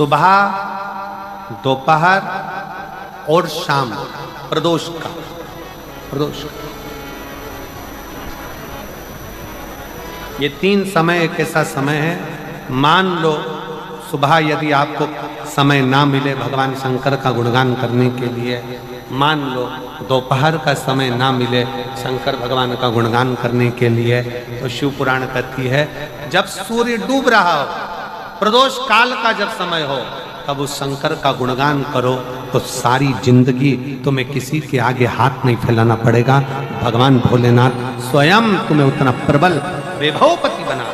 सुबह, दोपहर और शाम, प्रदोष का। ये तीन समय एक ऐसा समय है, मान लो सुबह यदि आपको समय ना मिले भगवान शंकर का गुणगान करने के लिए, मान लो दोपहर का समय ना मिले शंकर भगवान का गुणगान करने के लिए, तो शिव पुराण कहती है जब सूर्य डूब रहा हो, प्रदोष काल का जब समय हो, तब उस शंकर का गुणगान करो, तो सारी जिंदगी तुम्हें किसी के आगे हाथ नहीं फैलाना पड़ेगा। भगवान भोलेनाथ स्वयं तुम्हें उतना प्रबल वैभवपति बना।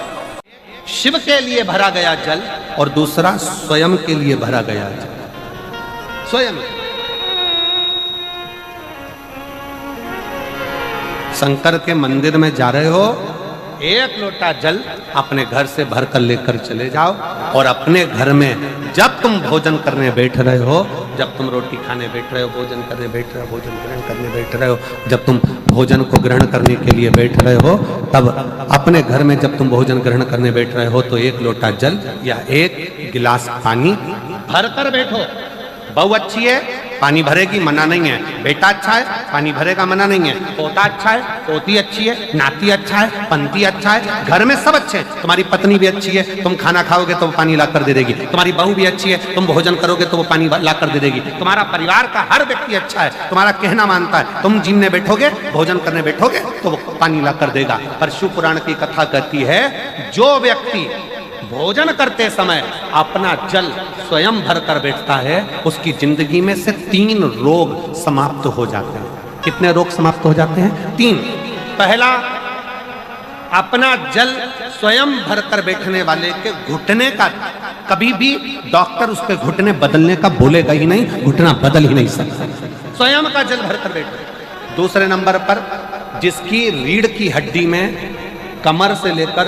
शिव के लिए भरा गया जल और दूसरा स्वयं के लिए भरा गया जल। स्वयं शंकर के मंदिर में जा रहे हो, एक लोटा जल अपने घर से भर कर लेकर चले जाओ, और अपने घर में जब तुम भोजन करने बैठ रहे हो, जब तुम रोटी खाने बैठ रहे हो, भोजन करने बैठ रहे हो, भोजन ग्रहण करने बैठ रहे हो, जब तुम भोजन को ग्रहण करने के लिए बैठ रहे हो, तब अपने घर में जब तुम भोजन ग्रहण करने बैठ रहे हो, तो एक लोटा जल या एक गिलास पानी भर कर बैठो। बहू अच्छी है, पानी भरेगी, मना नहीं है। बेटा अच्छा है, पानी भरेगा, मना नहीं है। पोता अच्छा है, पोती अच्छी है, नाती अच्छा है, पंती अच्छा है, घर में सब अच्छे हैं। तुम्हारी पत्नी भी अच्छी है, तुम खाना खाओगे तो वो पानी ला कर दे देगी। तुम्हारी बहू भी अच्छी है, तुम भोजन करोगे तो वो पानी ला कर दे देगी। तुम्हारा परिवार का हर व्यक्ति अच्छा है, तुम्हारा कहना मानता है। तुम जीने बैठोगे, भोजन करने बैठोगे तो वो पानी ला कर देगा। पर शिव पुराण की कथा कहती है जो व्यक्ति भोजन करते समय अपना जल स्वयं भर कर बैठता है, उसकी जिंदगी में से 3 रोग समाप्त हो जाते हैं। कितने रोग समाप्त हो जाते हैं? 3। पहला, अपना जल स्वयं भर कर बैठने वाले के घुटने का कभी भी डॉक्टर उस पे घुटने बदलने का बोलेगा ही नहीं, घुटना बदल ही नहीं सकता। स्वयं का जल भर कर बैठे। दूसरे नंबर पर, जिसकी रीढ़ की हड्डी में कमर से लेकर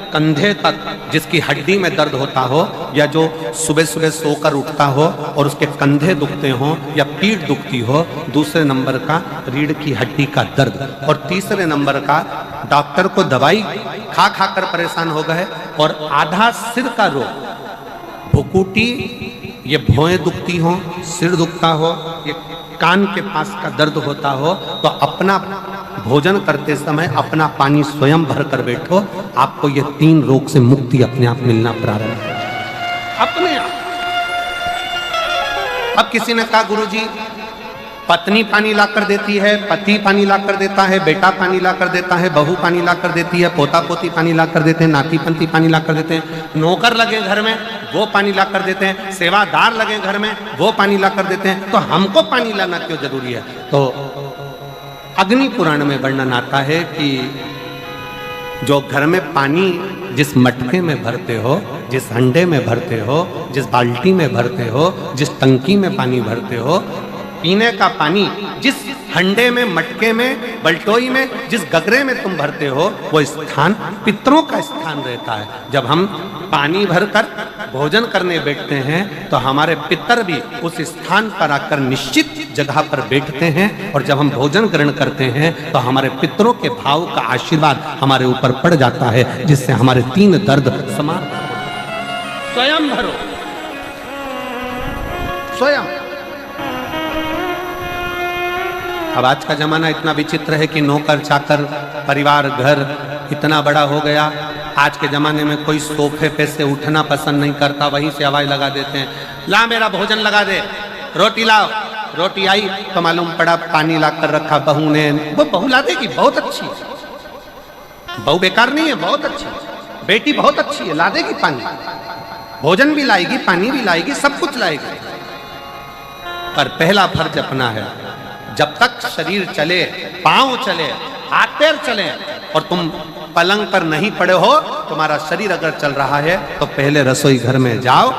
कंधे तक जिसकी हड्डी में दर्द होता हो, या जो सुबह सुबह सोकर उठता हो और उसके कंधे दुखते हो या पीठ दुखती हो। दूसरे नंबर का रीढ़ की हड्डी का दर्द। और तीसरे नंबर का डॉक्टर को दवाई खा खा कर परेशान हो गए, और आधा सिर का रोग, भुकुटी, ये भौएं दुखती हो, सिर दुखता हो, ये कान के पास का दर्द होता हो, तो अपना भोजन करते समय अपना पानी स्वयं भर कर बैठो। आपको ये 3 रोग से मुक्ति अपने आप मिलना प्रारंभ हो अपने आप। अब किसी ने कहा गुरुजी पत्नी पानी ला कर देती है, पति पानी ला कर देता है, बेटा पानी ला कर देता है, बहू पानी ला कर देती है, पोता पोती पानी ला कर देते हैं, नाती पंती पानी ला कर देते हैं, नौकर लगे घर में वो पानी ला कर देते हैं, सेवादार लगे घर में वो पानी ला कर देते हैं, तो हमको पानी लाना क्यों जरूरी है? तो अग्नि पुराण में वर्णन आता है कि जो घर में पानी जिस मटके में भरते हो, जिस हंडे में भरते हो, जिस बाल्टी में भरते हो, जिस टंकी में पानी भरते हो, पीने का पानी जिस हंडे में, मटके में, बल्टोई में, जिस गगरे में तुम भरते हो, वो स्थान पितरों का स्थान रहता है। जब हम पानी भरकर भोजन करने बैठते हैं तो हमारे पितर भी उस स्थान पर आकर निश्चित जगह पर बैठते हैं, और जब हम भोजन ग्रहण करते हैं तो हमारे पितरों के भाव का आशीर्वाद हमारे ऊपर पड़ जाता है, जिससे हमारे 3 दर्द समाप्त हो। स्वयं भरो, स्वयं। अब आज का जमाना इतना विचित्र है कि नौकर चाकर, परिवार, घर इतना बड़ा हो गया। आज के जमाने में कोई सोफे पे से उठना पसंद नहीं करता, वहीं से आवाज लगा देते हैं, ला मेरा भोजन लगा दे, रोटी लाओ। रोटी आई तो मालूम पड़ा पानी ला कर रखा बहू ने। वो बहू ला देगी, बहुत अच्छी, बहू बेकार नहीं है, बहुत अच्छी बेटी, बहुत अच्छी है, ला देगी पानी, भोजन भी लाएगी, पानी भी लाएगी, सब कुछ लाएगी। पर पहला फर्ज अपना है, जब तक शरीर चले, पांव चले, हाथ पैर चले, और तुम पलंग पर नहीं पड़े हो, तुम्हारा शरीर अगर चल रहा है, तो पहले रसोई घर में जाओ,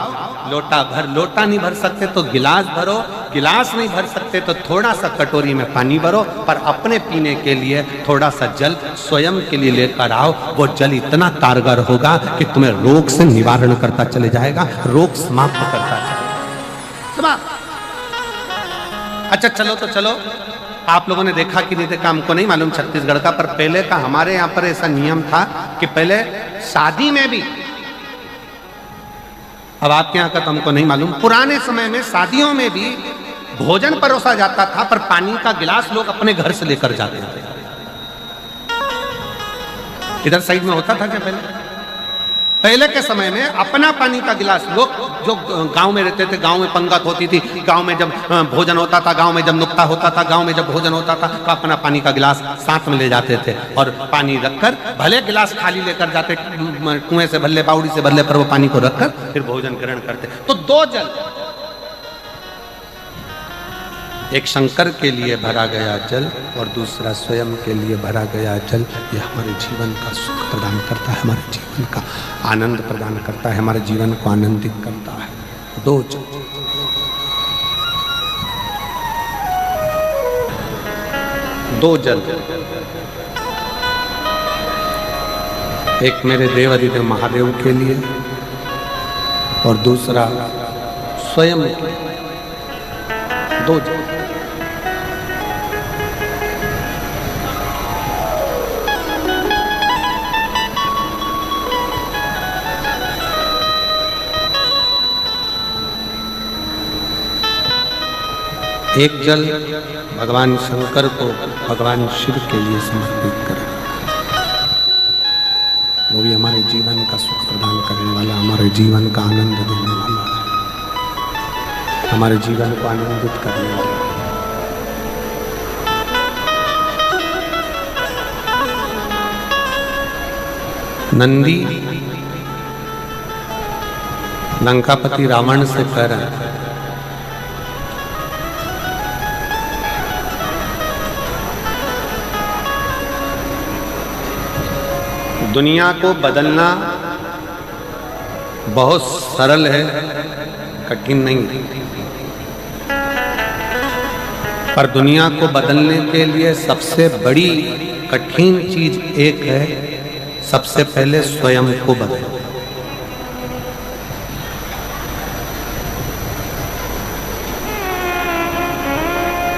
लोटा भर, लोटा नहीं भर सकते तो गिलास भरो, गिलास नहीं भर सकते तो थोड़ा सा कटोरी में पानी भरो, पर अपने पीने के लिए थोड़ा सा जल स्वयं के लिए लेकर आओ। वो जल इतना कारगर होगा कि तुम्हें रोग से निवारण करता चले जाएगा, रोग समाप्त करता चलेगा। अच्छा चलो तो चलो, आप लोगों ने देखा कि नहीं देखा हमको नहीं मालूम छत्तीसगढ़ का, पर पहले का हमारे यहाँ पर ऐसा नियम था कि पहले शादी में भी अब आपके यहाँ का तो हमको नहीं मालूम। पुराने समय में शादियों में भी भोजन परोसा जाता था, पर पानी का गिलास लोग अपने घर से लेकर जाते थे। इधर साइड में होता था क्या पहले के समय में अपना पानी का गिलास लोग जो गांव में रहते थे, गांव में पंगत होती थी, गांव में जब भोजन होता था, गांव में जब नुक्ता होता था, गांव में जब भोजन होता था, तो अपना पानी का गिलास साथ में ले जाते थे और पानी रखकर, भले गिलास खाली लेकर जाते, कुएं से भले बावड़ी से भले, पर वो पानी को रखकर फिर भोजन ग्रहण करते। तो दो जल, एक शंकर के लिए भरा गया जल और दूसरा स्वयं के लिए भरा गया जल। ये हमारे जीवन का सुख प्रदान करता है, हमारे जीवन का आनंद प्रदान करता है, हमारे जीवन को आनंदित करता है। दो जल, दो जल, एक मेरे देव अधिदेव महादेव के लिए और दूसरा स्वयं के लिए। दो जल। एक जल भगवान शंकर को भगवान शिव के लिए समर्पित करें, वो भी हमारे जीवन का सुख प्रदान करने वाला, हमारे जीवन का आनंद देने वाला है, हमारे जीवन को आनंदित करने वाला। नंदी लंकापति रावण से कह रहे हैं, दुनिया को बदलना बहुत सरल है, कठिन नहीं। पर दुनिया को बदलने के लिए सबसे बड़ी कठिन चीज एक है, सबसे पहले स्वयं को बदलो।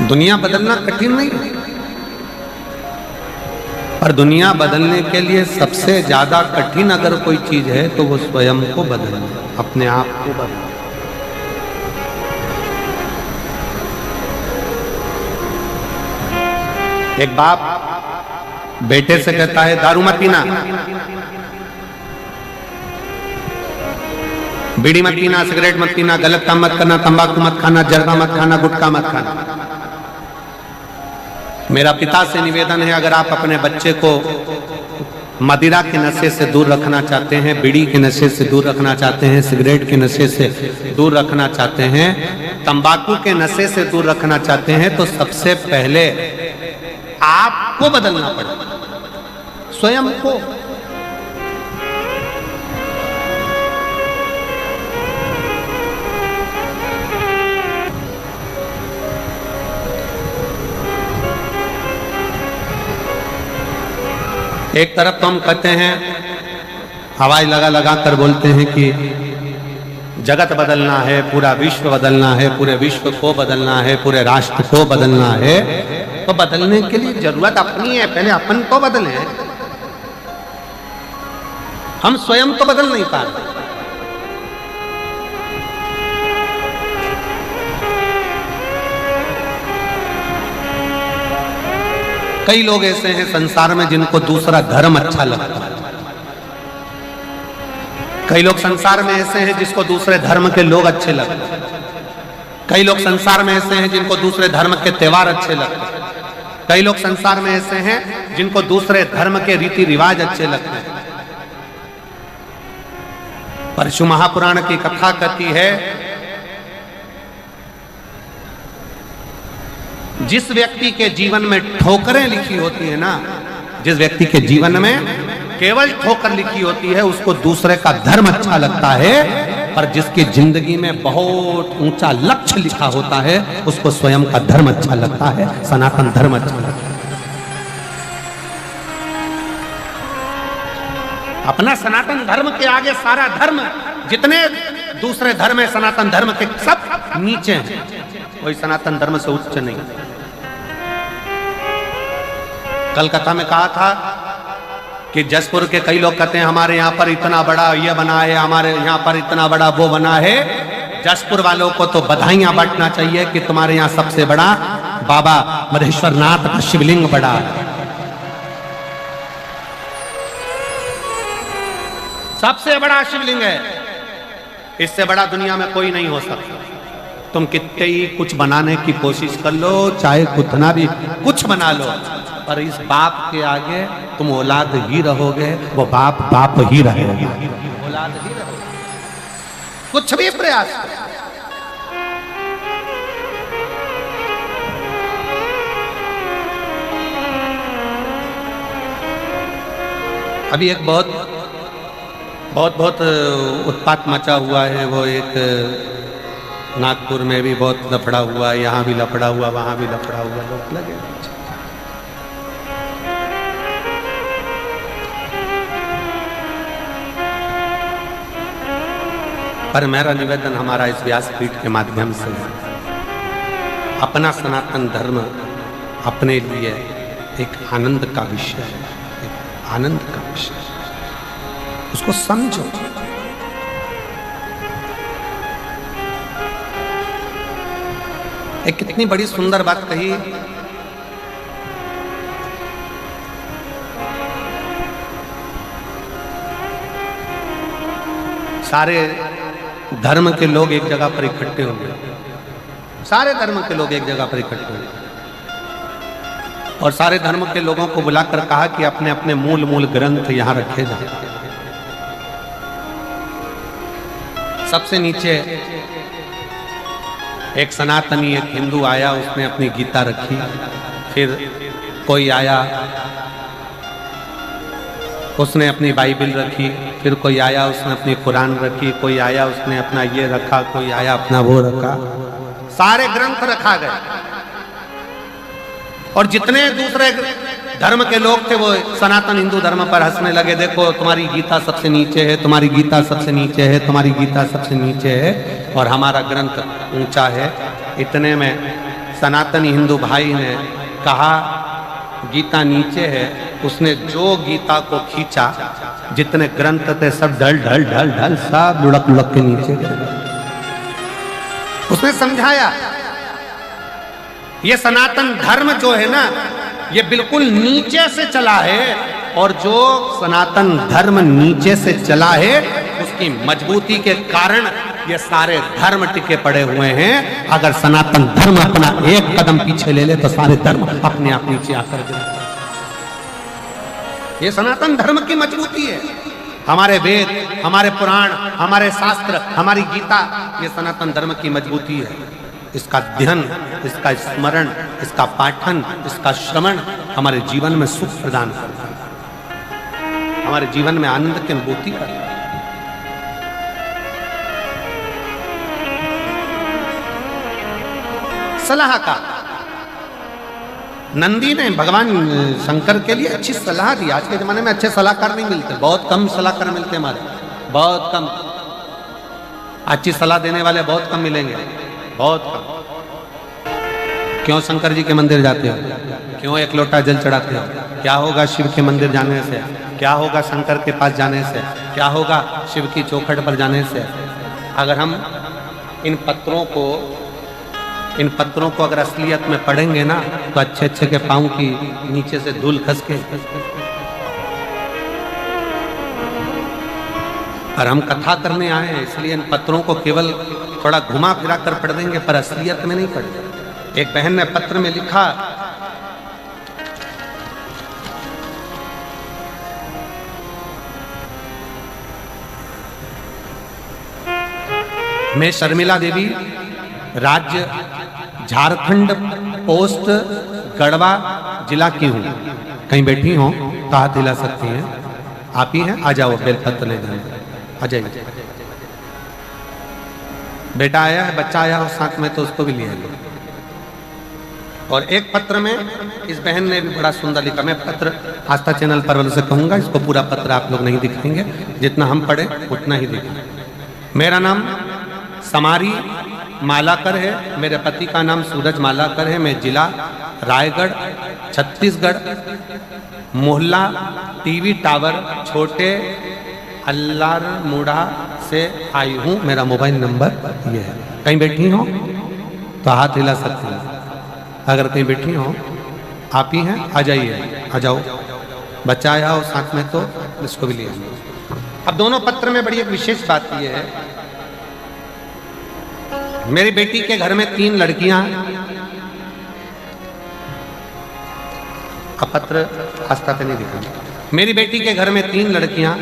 दुनिया बदलना कठिन नहीं, पर दुनिया बदलने के लिए सबसे ज्यादा कठिन अगर कोई चीज है तो वो स्वयं को बदलना, अपने आप को बदलना। एक बाप बेटे से कहता है दारू मत पीना, बीड़ी मत पीना, सिगरेट मत पीना, गलत काम मत करना, तंबाकू मत खाना, जर्दा मत खाना, गुटखा मत खाना। मेरा पिता से निवेदन है, अगर आप अपने बच्चे को मदिरा के नशे से दूर रखना चाहते हैं, बीड़ी के नशे से दूर रखना चाहते हैं, सिगरेट के नशे से दूर रखना चाहते हैं, तंबाकू के नशे से दूर रखना चाहते हैं, तो सबसे पहले आपको बदलना पड़ेगा, स्वयं को। एक तरफ तो हम कहते हैं, हवाई लगा लगा कर बोलते हैं कि जगत बदलना है, पूरा विश्व बदलना है, पूरे विश्व को बदलना है, पूरे राष्ट्र को बदलना है। तो बदलने के लिए जरूरत अपनी है, पहले अपन को बदले। हम स्वयं तो बदल नहीं पा रहे। कई लोग ऐसे हैं संसार में जिनको दूसरा धर्म अच्छा लगता है। कई लोग संसार में ऐसे हैं जिसको दूसरे धर्म के लोग अच्छे लगते हैं। कई लोग संसार में ऐसे हैं जिनको दूसरे धर्म के त्योहार अच्छे लगते हैं। कई लोग संसार में ऐसे हैं जिनको दूसरे धर्म के रीति रिवाज अच्छे लगते हैं। परशु महापुराण की कथा कहती है, जिस व्यक्ति के जीवन में ठोकरें लिखी होती है ना, जिस व्यक्ति के जीवन में केवल ठोकर लिखी होती है, उसको दूसरे का धर्म अच्छा लगता है। पर जिसकी जिंदगी में बहुत ऊंचा लक्ष्य लिखा होता है, उसको स्वयं का धर्म अच्छा लगता है, सनातन धर्म अच्छा लगता है। अपना सनातन धर्म के आगे सारा धर्म, जितने दूसरे धर्म है सनातन धर्म के, सब नीचे हैं, कोई सनातन धर्म से उच्च नहीं। कलकत्ता में कहा था कि जसपुर के कई लोग कहते हैं हमारे यहाँ पर इतना बड़ा ये बना है, हमारे यहाँ पर इतना बड़ा वो बना है। जसपुर वालों को तो बधाइयां बांटना चाहिए कि तुम्हारे यहाँ सबसे बड़ा बाबा मधेश्वर नाथ का शिवलिंग बड़ा है, सबसे बड़ा शिवलिंग है। इससे बड़ा दुनिया में कोई नहीं हो सकता। तुम कितने ही कुछ बनाने की कोशिश कर लो, चाहे कितना भी कुछ बना लो, पर इस बाप के आगे तुम औलाद ही रहोगे, वो बाप बाप ही रहेगा, औलाद ही रहोगे, कुछ भी प्रयास करो। अभी एक बहुत उत्पात मचा हुआ है, वो एक नागपुर में भी बहुत लफड़ा हुआ, यहाँ भी लफड़ा हुआ, वहाँ भी लफड़ा हुआ, लोग लगे। पर मेरा निवेदन हमारा इस व्यासपीठ के माध्यम से अपना सनातन धर्म अपने लिए एक आनंद का विषय है, एक आनंद का विषय, उसको समझो। एक कितनी बड़ी सुंदर बात कही, सारे धर्म के लोग एक जगह पर इकट्ठे होंगे, सारे धर्म के लोग एक जगह पर इकट्ठे होंगे, और सारे धर्म के लोगों को बुलाकर कहा कि अपने अपने मूल ग्रंथ यहां रखे जाए। सबसे नीचे एक सनातनी, एक हिंदू आया, उसने अपनी गीता रखी। फिर कोई आया, उसने अपनी बाइबल रखी। फिर कोई आया, उसने अपनी कुरान रखी। कोई आया, उसने अपना ये रखा। कोई आया, अपना वो रखा। सारे ग्रंथ रखा गए, और जितने दूसरे धर्म के लोग थे वो सनातन हिंदू धर्म पर हंसने लगे। देखो तुम्हारी गीता सबसे नीचे है, तुम्हारी गीता सबसे नीचे है, तुम्हारी गीता सबसे नीचे है, और हमारा ग्रंथ ऊंचा है। इतने में सनातनी हिंदू भाई ने कहा गीता नीचे है। उसने जो गीता को खींचा, जितने ग्रंथ थे सब ढल ढल ढल ढल सब लुढ़क लुढ़क के नीचे गिर। उसने समझाया ये सनातन धर्म जो है ना, ये बिल्कुल नीचे से चला है, और जो सनातन धर्म नीचे से चला है उसकी मजबूती के कारण ये सारे धर्म टिके पड़े हुए हैं। अगर सनातन धर्म अपना एक कदम पीछे ले ले तो सारे धर्म अपने आप नीचे आकर गिर। ये सनातन धर्म की मजबूती है। हमारे वेद, हमारे पुराण, हमारे शास्त्र, हमारी गीता, ये सनातन धर्म की मजबूती है। इसका अध्ययन, इसका स्मरण, इसका पाठन, इसका श्रवण हमारे जीवन में सुख प्रदान करता है, हमारे जीवन में आनंद की अनुभूति करता है। सलाह का नंदी ने भगवान शंकर के लिए अच्छी सलाह दी। आज के जमाने में अच्छे सलाहकार नहीं मिलते, बहुत कम सलाहकार मिलते हमारे, बहुत कम। अच्छी सलाह देने वाले बहुत कम मिलेंगे, बहुत कम। क्यों शंकर जी के मंदिर जाते हो? क्यों एक लोटा जल चढ़ाते हो? क्या होगा शिव के मंदिर जाने से? क्या होगा शंकर के पास जाने से? क्या होगा शिव की चौखट पर जाने से? अगर हम इन पत्रों को अगर असलियत में पढ़ेंगे ना, तो अच्छे अच्छे के पाँव की नीचे से धूल खस के, और हम कथा करने आए हैं, इसलिए इन पत्रों को केवल थोड़ा घुमा फिरा कर पढ़ देंगे, पर असलियत में नहीं पढ़ेंगे। एक बहन ने पत्र में लिखा, मैं शर्मिला देवी, राज्य झारखंड, पोस्ट गढ़वा जिला की हूँ। कहीं बैठी हो तो हाथ हिला सकती हैं। आप ही हैं? आ जाओ, बेलपत्र ले जाए, आ जाइए। बेटा आया है, बच्चा आया हो साथ में, तो उसको भी ले आइए। और एक पत्र में इस बहन ने भी बड़ा सुंदर लिखा। मैं पत्र आस्था चैनल पर वालों से कहूँगा, इसको पूरा पत्र आप लोग नहीं दिखाएंगे, जितना हम पढ़े उतना ही दिखाएंगे। मेरा नाम समारी मालाकर है, मेरे पति का नाम सूरज मालाकर है। मैं जिला रायगढ़ छत्तीसगढ़ मोहल्ला टीवी टावर छोटे अल्लार मुड़ा से आई हूँ। मेरा मोबाइल नंबर ये है। कहीं बैठी हो तो हाथ हिला सकती हैं। अगर कहीं बैठी हो आप ही हैं, आ जाइए, आ जाओ। बच्चा आया हो साथ में तो इसको भी ले आइए। अब दोनों पत्र में बड़ी एक विशेष बात यह है, मेरी बेटी के घर में 3 लड़कियां। अब पत्र आस्था पे नहीं दिखा। मेरी बेटी के घर में 3 लड़कियां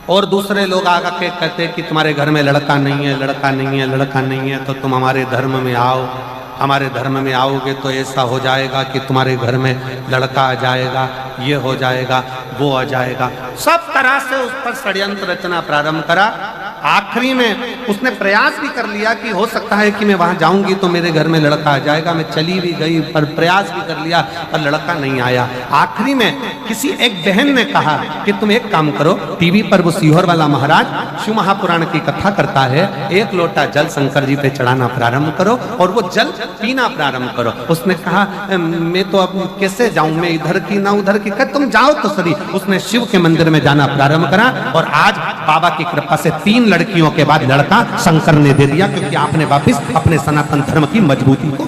और दूसरे लोग आकर के कहते कि तुम्हारे घर में लड़का नहीं है, लड़का नहीं है, लड़का नहीं है, तो तुम हमारे धर्म में आओ। हमारे धर्म में आओगे तो ऐसा हो जाएगा कि तुम्हारे घर में लड़का आ जाएगा, ये हो जाएगा, वो आ जाएगा। सब तरह से उस पर षड्यंत्र रचना प्रारंभ करा। आखिरी में उसने प्रयास भी कर लिया कि हो सकता है कि मैं वहां जाऊंगी तो मेरे घर में लड़का आ जाएगा। मैं चली भी गई पर प्रयास भी कर लिया पर लड़का नहीं आया। आखिरी में किसी एक बहन ने कहा कि तुम एक काम करो, टीवी पर वो सीहोर वाला महाराज शिव महापुराण की कथा करता है, 1 लोटा जल शंकर जी पे चढ़ाना प्रारंभ करो और वो जल पीना प्रारंभ करो। उसने कहा मैं तो अब कैसे जाऊं, मैं इधर की ना उधर की। कहा तुम जाओ तो सही। उसने शिव के मंदिर में जाना प्रारंभ करा और आज बाबा की कृपा से 3 लड़कियों के बाद लड़का शंकर ने दे दिया, क्योंकि आपने वापिस अपने सनातन धर्म की मजबूती को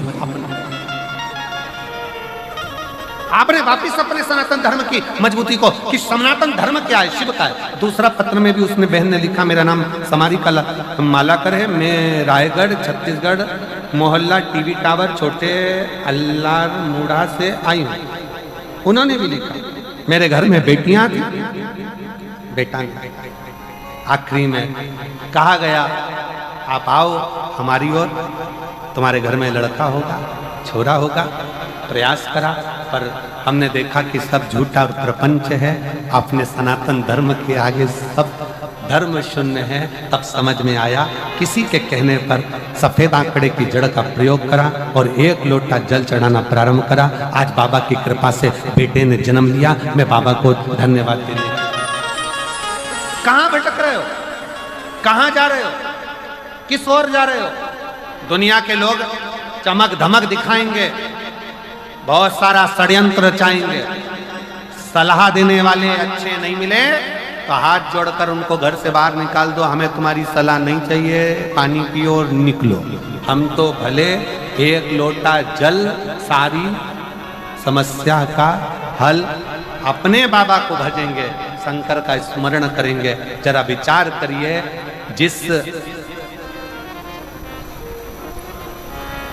आपने वापिस अपने सनातन धर्म की मजबूती को, कि सनातन धर्म क्या है, शिव का है। दूसरा पत्र में भी उसने बहन ने लिखा, मेरा नाम समारी का मालाकर है, मैं रायगढ़ छत्तीसगढ़ मोहल्ला टीवी टावर छोटे अल्लार मुड़ा से आई हूँ। उन्होंने भी लिखा मेरे घर में बेटियां थी, बेटा नहीं। आखिरी में कहा गया आप आओ हमारी ओर, तुम्हारे घर में लड़का होगा, छोरा होगा। प्रयास करा पर हमने देखा कि सब झूठा और प्रपंच है। अपने सनातन धर्म के आगे सब धर्म शून्य है। तब समझ में आया, किसी के कहने पर सफेद आंकड़े की जड़ का प्रयोग करा और 1 लोटा जल चढ़ाना प्रारंभ करा। आज बाबा की कृपा से बेटे ने जन्म लिया। मैं बाबा को धन्यवाद देने। कहां भटक रहे हो, कहां जा रहे हो, किस ओर जा रहे हो? दुनिया के लोग चमक धमक दिखाएंगे, बहुत सारा षड्यंत्र रचाएंगे। सलाह देने वाले अच्छे नहीं मिले तो हाथ जोड़कर उनको घर से बाहर निकाल दो। हमें तुम्हारी सलाह नहीं चाहिए, पानी पियो और निकलो। हम तो भले 1 लोटा जल सारी समस्या का हल, अपने बाबा को भजेंगे, शंकर का स्मरण करेंगे। जरा विचार करिए, जिस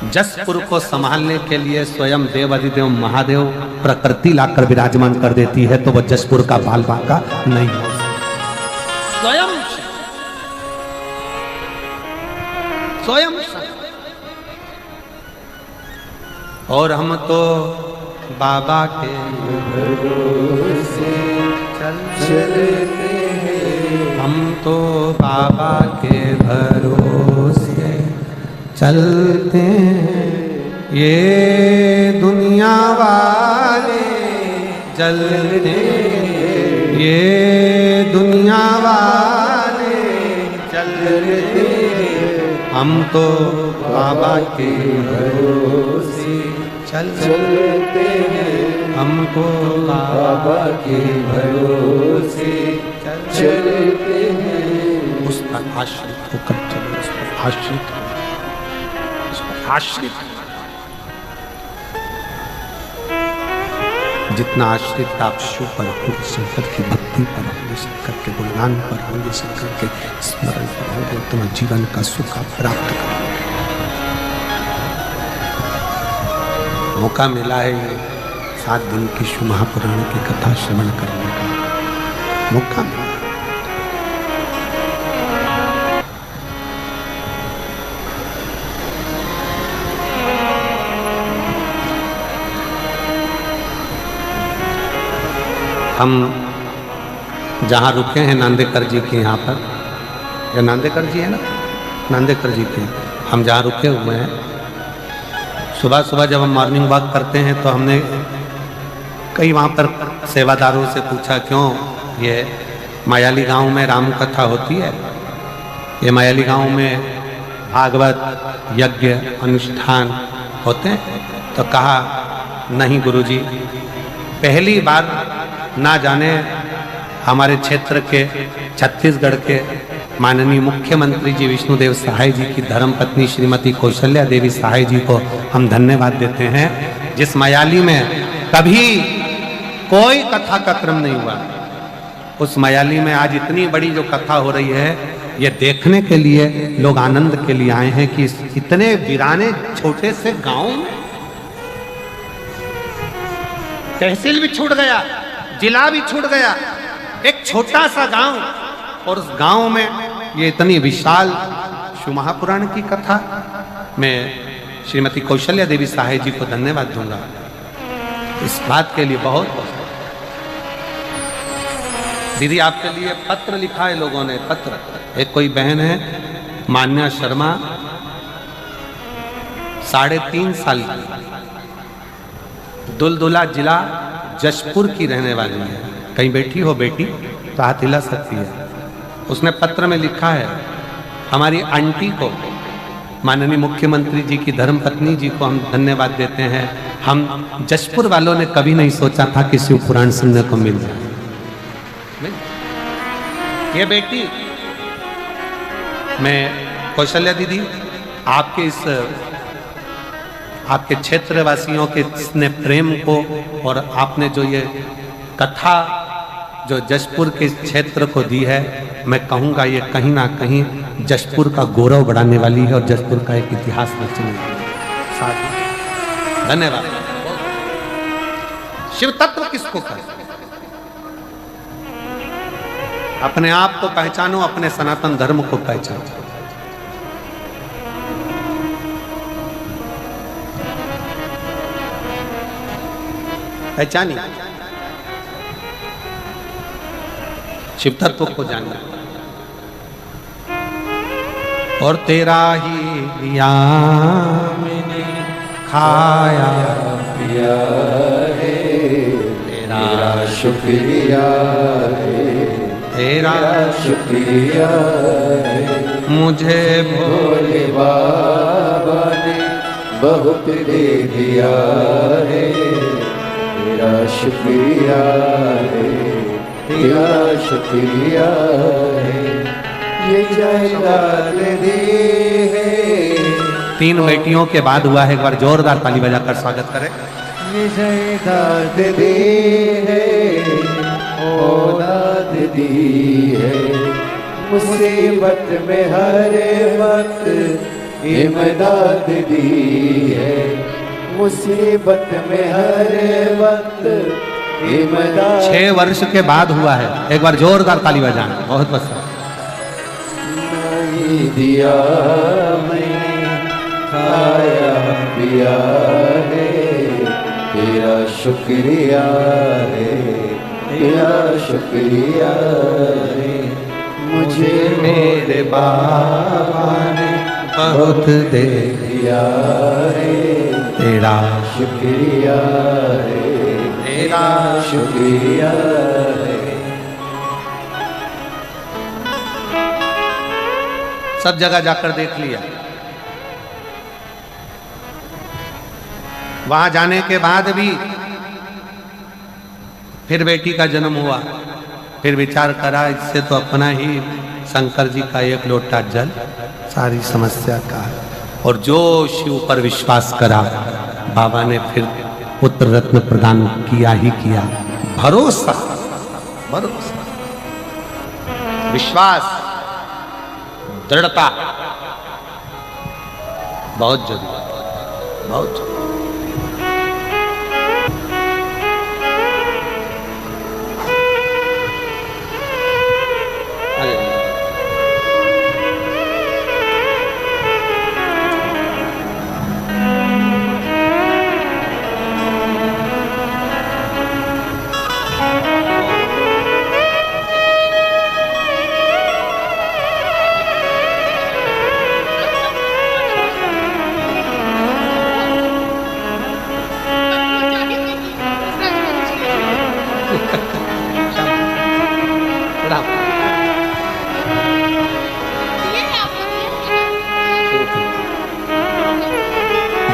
जसपुर को संभालने के लिए स्वयं देवाधिदेव महादेव प्रकृति लाकर विराजमान कर देती है, तो वह जसपुर का बाल बांका नहीं हो स्वयं स्वयं। और हम तो बाबा के भरोसे चलते हैं, हम तो बाबा के भरोसे चलते हैं। ये दुनिया वाले जलते हैं, ये दुनिया वाले चलते हैं। हम तो बाबा के भरोसे चलते हैं, हमको बाबा के भरोसे चलते हैं। उस पर आश्रित होकर चलो, उस पर आश्रित, उस पर आश्रित। जितना आश्रित आप शिव पर होंगे, शंकर की भक्ति पर होंगे, शंकर के गुणगान पर होंगे, शंकर के स्मरण पर होंगे, उतना जीवन का सुख आप प्राप्त करोगे। मौका मिला है ये 7 दिन की शिव महापुराण की कथा श्रवण करने का मौका मिला। हम जहाँ रुके हैं नांदेकर जी के यहाँ पर, या नांदेकर जी है ना, नांदेकर जी के हम जहाँ रुके हुए हैं, सुबह सुबह जब हम मॉर्निंग वॉक करते हैं तो हमने कई वहाँ पर सेवादारों से पूछा क्यों ये मायाली गांव में राम कथा होती है, ये मायाली गांव में भागवत यज्ञ अनुष्ठान होते हैं? तो कहा नहीं गुरुजी, पहली बार ना जाने हमारे क्षेत्र के छत्तीसगढ़ के माननीय मुख्यमंत्री जी विष्णुदेव सहाय जी की धर्मपत्नी श्रीमती कौशल्या देवी सहाय जी को हम धन्यवाद देते हैं, जिस मयाली में कभी कोई कथा का क्रम नहीं हुआ, उस मयाली में आज इतनी बड़ी जो कथा हो रही है, ये देखने के लिए लोग आनंद के लिए आए हैं कि इतने वीराने छोटे से गांव में तहसील भी छूट गया, जिला भी छूट गया, एक छोटा सा गांव, और उस गांव में ये इतनी विशाल शिव महापुराण की कथा। मैं श्रीमती कौशल्या देवी सहाय जी को धन्यवाद दूंगा इस बात के लिए। बहुत बहुत दीदी आपके लिए पत्र लिखा है लोगों ने, पत्र। एक कोई बहन है मान्या शर्मा, 3.5 साल की, दुलदुला जिला जशपुर की रहने वाली है। कहीं बैठी हो बेटी तो हाथ हिला सकती है। उसने पत्र में लिखा है, हमारी आंटी को, माननीय मुख्यमंत्री जी की धर्मपत्नी जी को हम धन्यवाद देते हैं। हम जशपुर वालों ने कभी नहीं सोचा था कि शिव पुराण सुनने को मिल जाए। ये बेटी, मैं कौशल्या दीदी आपके इस आपके क्षेत्रवासियों के इसने प्रेम को, और आपने जो ये कथा जो जशपुर के क्षेत्र को दी है, मैं कहूँगा ये कहीं ना कहीं जशपुर का गौरव बढ़ाने वाली है और जशपुर का एक इतिहास रचने वाली है। धन्यवाद। शिव तत्व किसको कहे? अपने आप को पहचानो, अपने सनातन धर्म को पहचानो। पहचानिए, शिव तत्व को जानना। और तेरा ही दिया मैंने खाया पिया है, तेरा शुक्रिया है, तेरा शुक्रिया है। मुझे भोले बाबा ने बहुत दे दिया है, तेरा शुक्रिया है, तेरा शुक्रिया है। ये जायदाद दी है। 3 बेटियों के बाद हुआ है, एक बार जोरदार ताली बजाकर स्वागत करें। ये जायदाद दी है, औलाद दी है, मुसीबत में हर वक्त इमदाद दी है, मुसीबत में हर वक्त इमदाद। 6 वर्ष के बाद हुआ है, एक बार जोरदार ताली बजाना। बहुत बहुत नहीं दिया मैंने खाया पिया है, तेरा शुक्रिया है, तेरा शुक्रिया है। मुझे मेरे बाबा ने बहुत दे दिया है, तेरा शुक्रिया है, तेरा शुक्रिया है। सब जगह जाकर देख लिया। वहां जाने के बाद भी फिर बेटी का जन्म हुआ। फिर विचार करा, इससे तो अपना ही शंकर जी का एक लोटा जल सारी समस्या का। और जो शिव पर विश्वास करा, बाबा ने फिर पुत्र रत्न प्रदान किया ही किया। भरोसा, भरोसा, विश्वास, दृढ़ता बहुत जरूरी, बहुत जरूरी।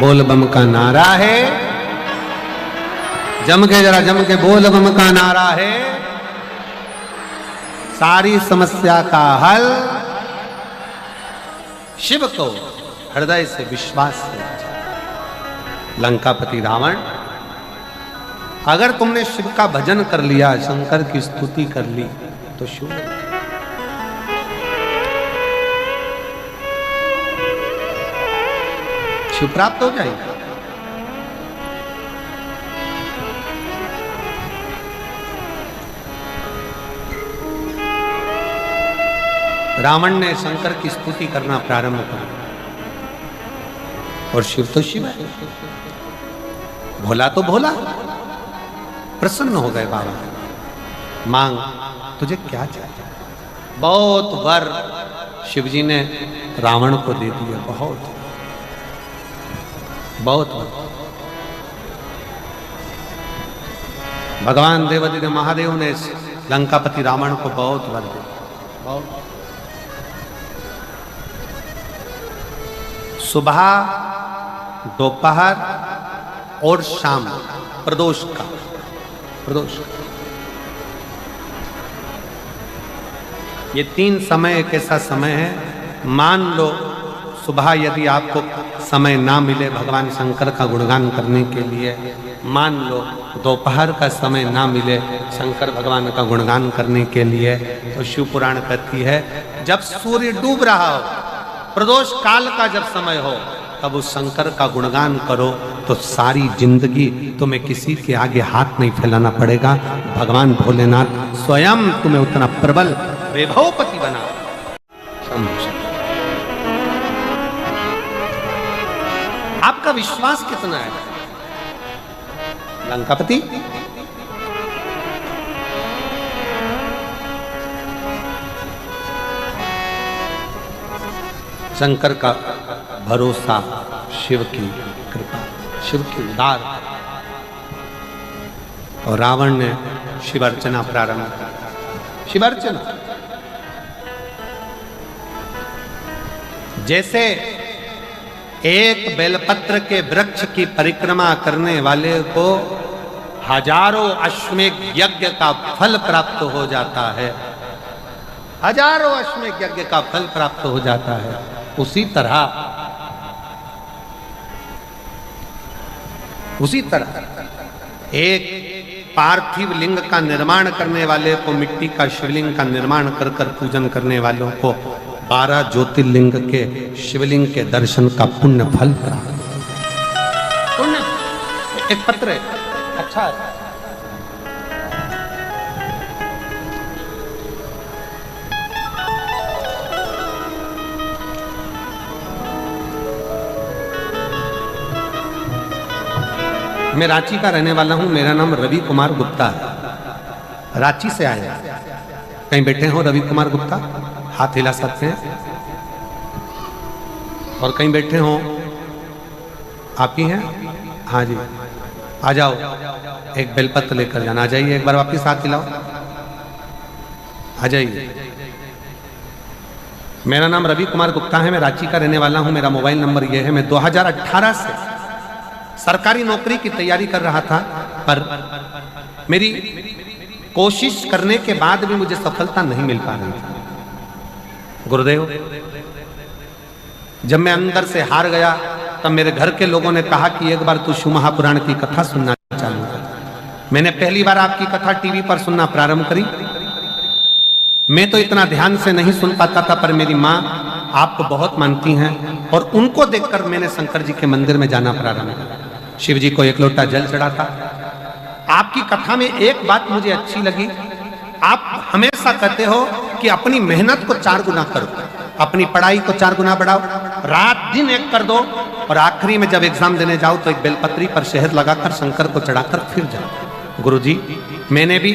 बोल बम का नारा है, जम के जरा जम के बोल बम का नारा है, सारी समस्या का हल शिव को हृदय से विश्वास से। लंकापति रावण, अगर तुमने शिव का भजन कर लिया, शंकर की स्तुति कर ली, तो शिव प्राप्त हो जाएगा। रावण ने शंकर की स्तुति करना प्रारंभ कर, और शिव तो शिव है, भोला तो भोला। प्रसन्न हो गए बाबा, मांग तुझे क्या चाहिए। बहुत वर शिवजी ने रावण को दे दिए, बहुत बहुत वर। भगवान देवादिदेव महादेव ने लंकापति रावण को बहुत वर दिए, बहुत। सुबह, दोपहर और शाम, प्रदोष का, ये 3 समय एक ऐसा समय है, मान लो सुबह यदि आपको समय ना मिले भगवान शंकर का गुणगान करने के लिए, मान लो दोपहर का समय ना मिले शंकर भगवान का गुणगान करने के लिए, तो शिव पुराण कहती है जब सूर्य डूब रहा हो, प्रदोष काल का जब समय हो, तब उस शंकर का गुणगान करो, तो सारी जिंदगी तुम्हें किसी के आगे हाथ नहीं फैलाना पड़ेगा। भगवान भोलेनाथ स्वयं तुम्हें उतना प्रबल वैभवपति बना। आपका विश्वास कितना है लंकापति? शंकर का भरोसा, शिव की कृपा, शिव की उदार। और रावण ने शिव अर्चना प्रारंभ की। शिव अर्चना जैसे एक बेलपत्र के वृक्ष की परिक्रमा करने वाले को हजारों अश्वमेध यज्ञ का फल प्राप्त हो जाता है, हजारों अश्वमेध यज्ञ का फल प्राप्त हो जाता है, उसी तरह एक पार्थिव लिंग का निर्माण करने वाले को, मिट्टी का शिवलिंग का निर्माण कर कर पूजन करने वालों को 12 ज्योतिर्लिंग के शिवलिंग के दर्शन का पुण्य फल प्राप्त। पुण्य एक पत्र है, अच्छा है। मैं रांची का रहने वाला हूं, मेरा नाम रवि कुमार गुप्ता है, रांची से आया। कहीं बैठे हो रवि कुमार गुप्ता? हाथ हिला सकते हैं। और कहीं बैठे हो, आप ही हैं? हाँ जी, आ जाओ, एक बेलपत्र लेकर जाना। आ जाइए, एक बार वापिस हाथ हिलाओ, आ जाइए। मेरा नाम रवि कुमार गुप्ता है, मैं रांची का रहने वाला हूं। मेरा मोबाइल नंबर यह है। मैं 2018 से सरकारी नौकरी की तैयारी कर रहा था, पर मेरी कोशिश करने के बाद भी मुझे सफलता नहीं मिल पा रही थी। गुरुदेव, जब मैं अंदर से हार गया, तब मेरे घर के लोगों ने कहा कि एक बार तू शिव महापुराण की कथा सुनना चालू कर। मैंने पहली बार आपकी कथा टीवी पर सुनना प्रारंभ करी। मैं तो इतना ध्यान से नहीं सुन पाता था, पर मेरी माँ आपको बहुत मानती हैं, और उनको देखकर मैंने शंकर जी के मंदिर में जाना प्रारंभ किया। शिव जी को एक लोटा जल चढ़ा था। आपकी कथा में एक बात मुझे अच्छी लगी, आप हमेशा कहते हो कि अपनी मेहनत को 4 गुना करो, अपनी पढ़ाई को 4 गुना बढ़ाओ, रात दिन एक कर दो, और आखिरी में जब एग्जाम देने जाओ तो एक बेलपत्री पर शहद लगाकर शंकर को चढ़ाकर फिर जाओ। गुरुजी, मैंने भी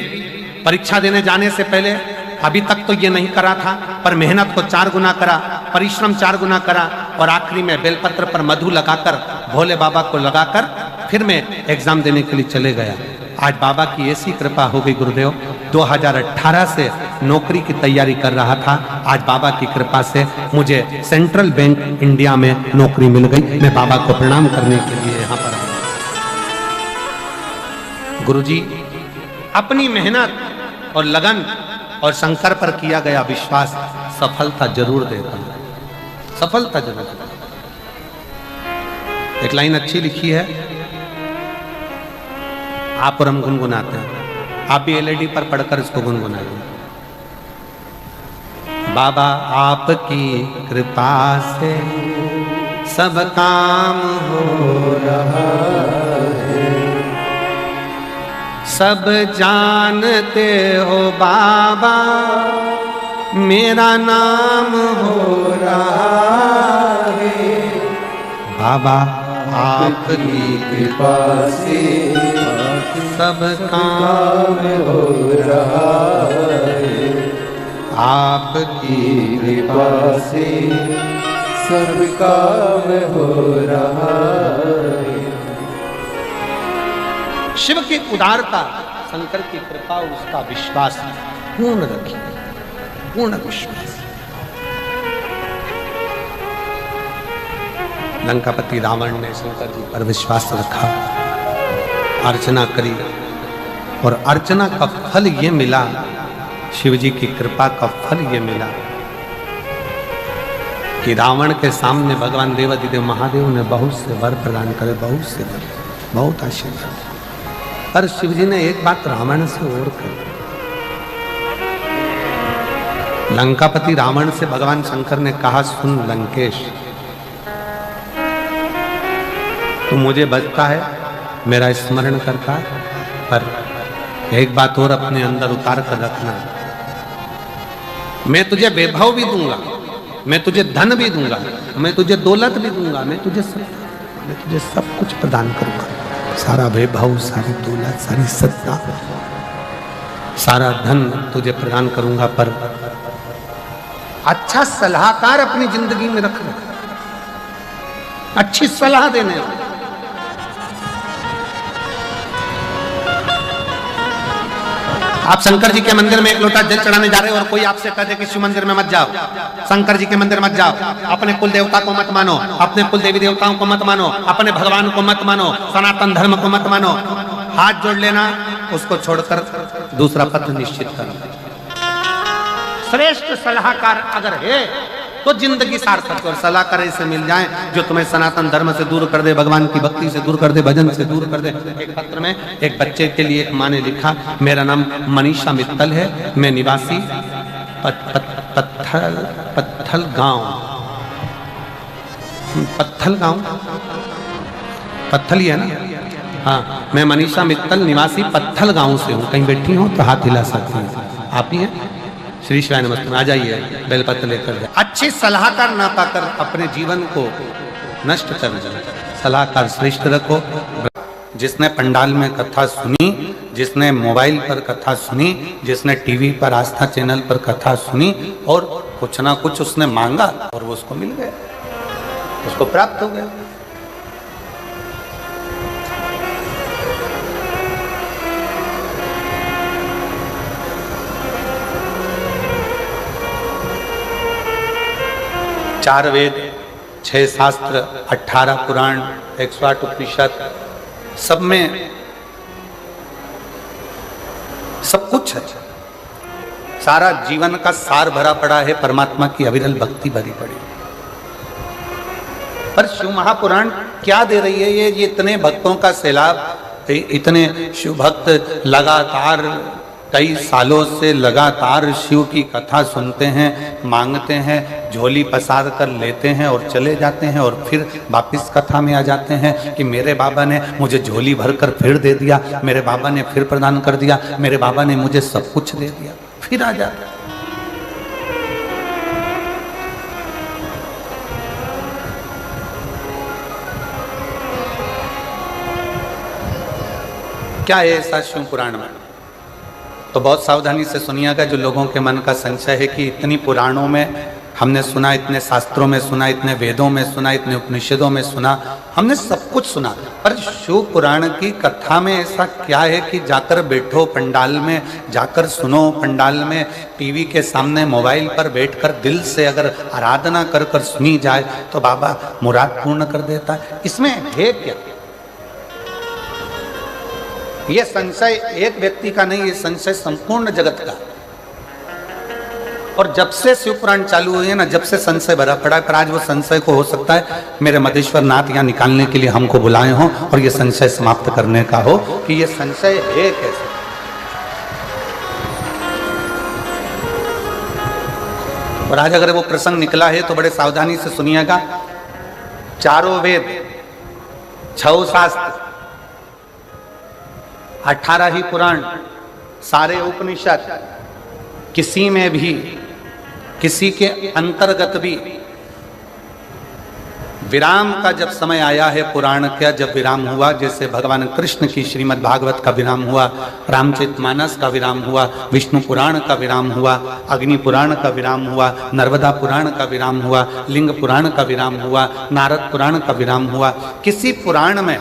परीक्षा देने जाने से पहले अभी तक तो ये नहीं करा था, पर मेहनत को 4 गुना करा, परिश्रम 4 गुना करा, और आखिरी में बेलपत्र पर मधु लगाकर, भोले बाबा को लगाकर फिर मैं एग्जाम देने के लिए चले गया। आज बाबा की ऐसी कृपा हो गई गुरुदेव, 2018 से नौकरी की तैयारी कर रहा था। आज बाबा की कृपा से मुझे सेंट्रल बैंक इंडिया में नौकरी मिल गई। मैं बाबा को प्रणाम करने के लिए यहाँ पर आया। गुरुजी, अपनी मेहनत और लगन और शंकर पर किया गया विश्वास सफलता जरूर देता है, सफलता जरूर देता है। एक लाइन अच्छी लिखी है, आप और हम गुनगुनाते हैं, आप भी एलईडी पर पढ़कर इसको गुनगुनाइए। बाबा आपकी कृपा से सब काम हो रहा है, सब जानते हो बाबा मेरा नाम हो रहा है। बाबा आपकी कृपा से सब काम हो रहा है, आपकी कृपा से सब काम हो रहा है। शिव की उदारता, शंकर की कृपा, उसका विश्वास पूर्ण रखिए, पूर्ण विश्वास। लंकापति रावण ने शंकर जी पर विश्वास रखा, अर्चना करी और अर्चना का फल ये मिला, शिव जी की कृपा का फल ये मिला कि रावण के सामने भगवान देवाधिदेव महादेव ने बहुत से वर प्रदान करे, बहुत से वर, बहुत आशीर्वाद। पर शिव जी ने एक बात रावण से और कही। लंकापति रावण से भगवान शंकर ने कहा, सुन लंकेश, तू मुझे बचता है, मेरा स्मरण करता है, पर एक बात और अपने अंदर उतार कर रखना, मैं तुझे वैभव भी दूंगा, मैं तुझे धन भी दूंगा, मैं तुझे दौलत भी दूंगा, मैं तुझे सब कुछ प्रदान करूंगा, सारा वैभव, सारी दौलत, सारी सत्ता, सारा धन तुझे प्रदान करूंगा, पर अच्छा सलाहकार अपनी जिंदगी में रखना, अच्छी सलाह देने। आप शंकर जी के मंदिर में एक लोटा जल चढ़ाने जा रहे हो और कोई आपसे कह दे कि शिव मंदिर में मत जाओ, शंकर जी के मंदिर मत जाओ, अपने कुल देवता को मत मानो, अपने कुल देवी देवताओं को मत मानो, अपने भगवान को मत मानो, सनातन धर्म को मत मानो, हाथ जोड़ लेना, उसको छोड़कर दूसरा पथ निश्चित करना। श्रेष्ठ सलाहकार अगर है तो जिंदगी सार्थक, और सलाहकार ऐसे मिल जाए जो तुम्हें सनातन धर्म से दूर कर दे, भगवान की भक्ति से दूर कर दे, भजन से दूर कर दे। एक पत्र में एक बच्चे के लिए एक माँ ने लिखा, मेरा नाम मनीषा मित्तल है, मैं निवासी पत्थल गांव, पत्थल ही है ना, हाँ, मैं मनीषा मित्तल निवासी पत्थल गांव से हूँ। कहीं बैठी हो तो हाथ हिला सकती हैं, आप ही हैं? श्री शिवाय नमस्ते, आ जाइए, बेलपत्र लेकर जाए। अच्छे सलाहकार ना पाकर अपने जीवन को नष्ट कर जाए, सलाहकार श्रेष्ठ रखो। जिसने पंडाल में कथा सुनी, जिसने मोबाइल पर कथा सुनी, जिसने टीवी पर आस्था चैनल पर कथा सुनी और कुछ ना कुछ उसने मांगा और वो उसको मिल गया, उसको प्राप्त हो गया। चार वेद, 6 शास्त्र, 18 पुराण, 108 उपनिषद, सब में सब कुछ है, सारा जीवन का सार भरा पड़ा है, परमात्मा की अविरल भक्ति भरी पड़ी। पर शिव महापुराण क्या दे रही है? ये इतने भक्तों का सैलाब, इतने शिव भक्त लगातार कई सालों से लगातार शिव की कथा सुनते हैं, मांगते हैं, झोली पसार कर लेते हैं और चले जाते हैं, और फिर वापिस कथा में आ जाते हैं कि मेरे बाबा ने मुझे झोली भरकर फिर दे दिया, मेरे बाबा ने फिर प्रदान कर दिया, मेरे बाबा ने मुझे सब कुछ दे दिया, फिर आ जाते। क्या है ऐसा शिव पुराण में? तो बहुत सावधानी से सुनिएगा, जो लोगों के मन का संशय है कि इतनी पुराणों में हमने सुना, इतने शास्त्रों में सुना, इतने वेदों में सुना, इतने उपनिषदों में सुना, हमने सब कुछ सुना, पर शिव पुराण की कथा में ऐसा क्या है कि जाकर बैठो पंडाल में, जाकर सुनो पंडाल में, टीवी के सामने मोबाइल पर बैठकर दिल से अगर आराधना कर कर सुनी जाए तो बाबा मुराद पूर्ण कर देता है। इसमें है क्या? ये संशय एक व्यक्ति का नहीं, ये संशय संपूर्ण जगत का। और जब से शिव पुराण चालू हुई है ना, जब से संशय भरा पड़ा है, पर आज वो संशय को हो सकता है मेरे मधेश्वर नाथ यहाँ निकालने के लिए हमको बुलाए हों और ये संशय समाप्त करने का हो कि ये संशय है कैसे। और आज अगर वो प्रसंग निकला है तो बड़े सावधानी से सुनिएगा। चारों वेद, 6 शास्त्र, 18 ही पुराण, सारे उपनिषद, किसी में भी, किसी के अंतर्गत भी विराम का जब समय आया है, पुराण का जब विराम हुआ, जैसे भगवान कृष्ण की श्रीमद् भागवत का विराम हुआ, रामचरितमानस का विराम हुआ, विष्णु पुराण का विराम हुआ, अग्नि पुराण का विराम हुआ, नर्मदा पुराण का विराम हुआ, लिंग पुराण का विराम हुआ, नारद पुराण का विराम हुआ, किसी पुराण में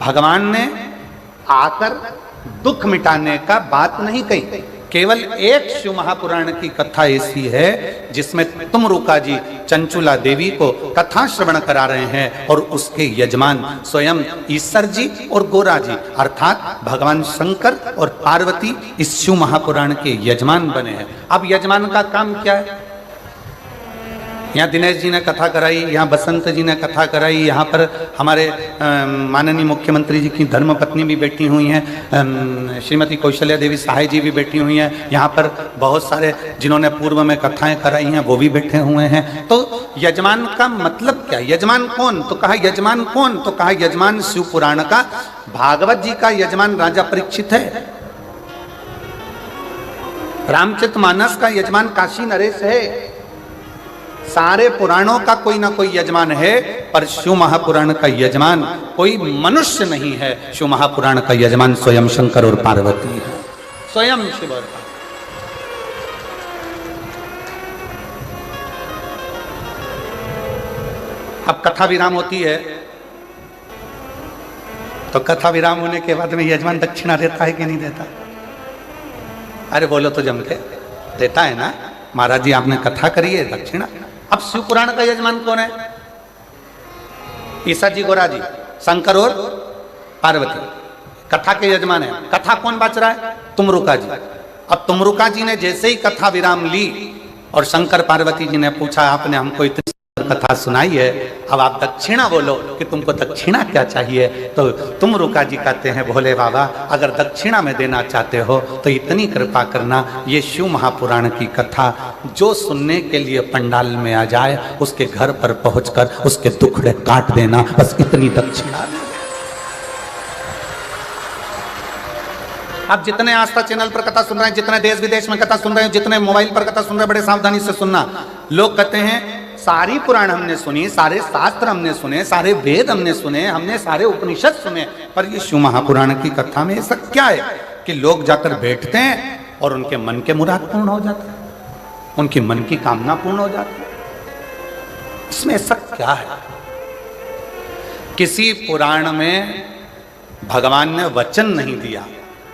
भगवान ने आकर दुख मिटाने का बात नहीं कही। केवल एक शिव महापुराण की कथा ऐसी है जिसमें तुमरुका जी चंचुला देवी को कथा श्रवण करा रहे हैं और उसके यजमान स्वयं ईश्वर जी और गोरा जी अर्थात भगवान शंकर और पार्वती इस शिव महापुराण के यजमान बने हैं। अब यजमान का काम क्या है? यहाँ दिनेश जी ने कथा कराई, यहाँ बसंत जी ने कथा कराई, यहाँ पर हमारे माननीय मुख्यमंत्री जी की धर्मपत्नी भी बैठी हुई हैं, श्रीमती कौशल्या देवी सहाय जी भी बैठी हुई हैं, यहाँ पर बहुत सारे जिन्होंने पूर्व में कथाएं कराई हैं वो भी बैठे हुए हैं। तो यजमान का मतलब क्या? यजमान कौन? तो कहा यजमान कौन? तो कहा यजमान शिव पुराण का, भागवत जी का यजमान राजा परीक्षित है, रामचरितमानस का यजमान काशी नरेश है, सारे पुराणों का कोई ना कोई यजमान है, पर शिव महापुराण का यजमान कोई मनुष्य नहीं है। शिव महापुराण का यजमान स्वयं शंकर और पार्वती है, स्वयं शिव और पार्वती। अब कथा विराम होती है तो कथा विराम होने के बाद में यजमान दक्षिणा देता है कि नहीं देता? अरे बोलो तो जम के देता है ना। महाराज जी आपने कथा करी है, दक्षिणा। अब शिव पुराण का यजमान कौन है? ईसा जी, गोरा जी, शंकर और पार्वती कथा के यजमान है। कथा कौन बाच रहा है? तुमरुका जी। अब तुमरुका जी ने जैसे ही कथा विराम ली और शंकर पार्वती जी ने पूछा आपने हमको इतनी कथा सुनाई है, अब आप दक्षिणा बोलो कि तुमको दक्षिणा क्या चाहिए। तो तुमरुका जी कहते हैं भोले बाबा अगर दक्षिणा में देना चाहते हो तो इतनी कृपा करना, ये शिव महापुराण की कथा जो सुनने के लिए पंडाल में आ जाए उसके घर पर पहुंचकर उसके दुखड़े काट देना, बस इतनी दक्षिणा। आप जितने आस्था चैनल पर कथा सुन रहे हैं, जितने देश विदेश में कथा सुन रहे हैं, जितने मोबाइल पर कथा सुन रहे हैं, बड़े सावधानी से सुनना। लोग कहते हैं सारी पुराण हमने सुनी, सारे शास्त्र हमने सुने, सारे वेद हमने सुने, हमने सारे उपनिषद सुने, पर ये शिव महापुराण की कथा में ऐसा क्या है कि लोग जाकर बैठते हैं और उनके मन के मुराद पूर्ण हो जाते हैं, उनकी मन की कामना पूर्ण हो जाती है? इसमें ऐसा क्या है? किसी पुराण में भगवान ने वचन नहीं दिया,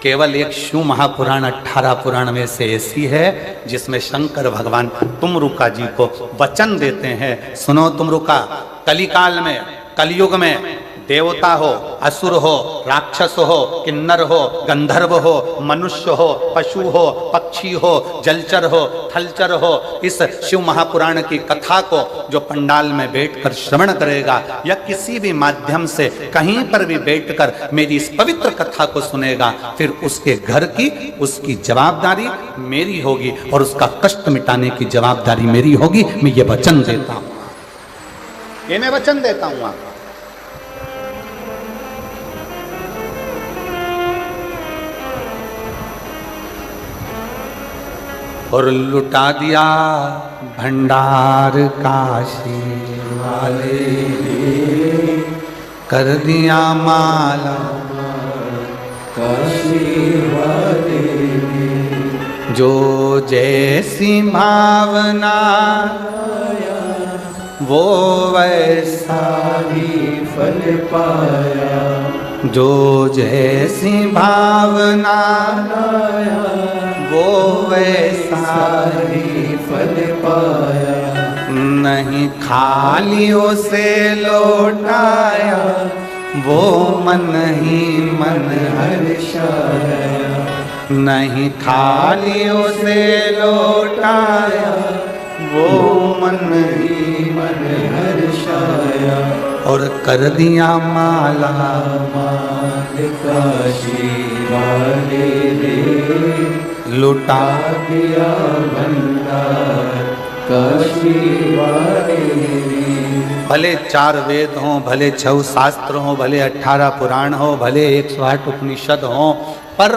केवल एक शिव महापुराण 18 पुराण में से ऐसी है जिसमें शंकर भगवान तुमरुका जी को वचन देते हैं, सुनो तुमरुका, कलिकाल में, कलयुग में देवता हो, असुर हो, राक्षस हो, किन्नर हो, गंधर्व हो, मनुष्य हो, पशु हो, पक्षी हो, जलचर हो, थलचर हो, इस शिव महापुराण की कथा को जो पंडाल में बैठकर श्रवण करेगा या किसी भी माध्यम से कहीं पर भी बैठकर मेरी इस पवित्र कथा को सुनेगा, फिर उसके घर की उसकी जवाबदारी मेरी होगी और उसका कष्ट मिटाने की जवाबदारी मेरी होगी। मैं ये वचन देता हूं, ये मैं वचन देता हूं आपको। और लुटा दिया भंडार काशी वाले, कर दिया माला काशी वाले, जो जैसी भावना वो वैसा ही फल पाया, जो जैसी भावना लाया वो वैसा ही फल पाया, नहीं खाली उसे लौटाया, वो मन ही मन हर्षाया, नहीं खाली उसे लौटाया, वो मन ही मन हर्षाया, और कर दिया माला माल काशी वाले रे, लुटा दिया भंडार काशी वाले रे। भले 4 वेद हों, भले 6 शास्त्र हों, भले 18 पुराण हो, भले 108 उपनिषद हों, पर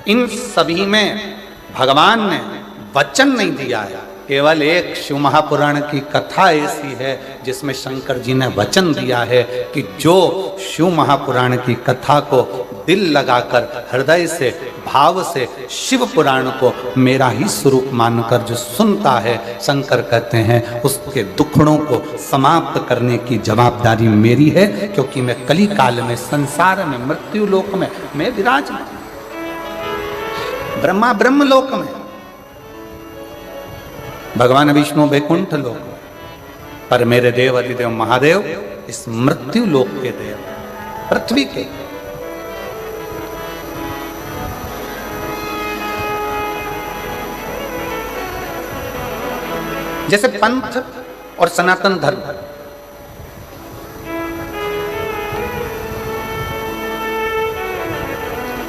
इन सभी में भगवान ने वचन नहीं दिया है। केवल एक शिव महापुराण की कथा ऐसी है जिसमें शंकर जी ने वचन दिया है कि जो शिव महापुराण की कथा को दिल लगाकर हृदय से भाव से शिव पुराण को मेरा ही स्वरूप मानकर जो सुनता है, शंकर कहते हैं उसके दुखड़ों को समाप्त करने की जवाबदारी मेरी है, क्योंकि मैं कली काल में संसार में मृत्यु लोक में मैं विराजमान, ब्रह्मा ब्रह्म लोक में, भगवान विष्णु वैकुंठ लोक, पर मेरे देव अधिदेव महादेव इस मृत्यु लोक के देव, पृथ्वी के। जैसे पंथ और सनातन धर्म,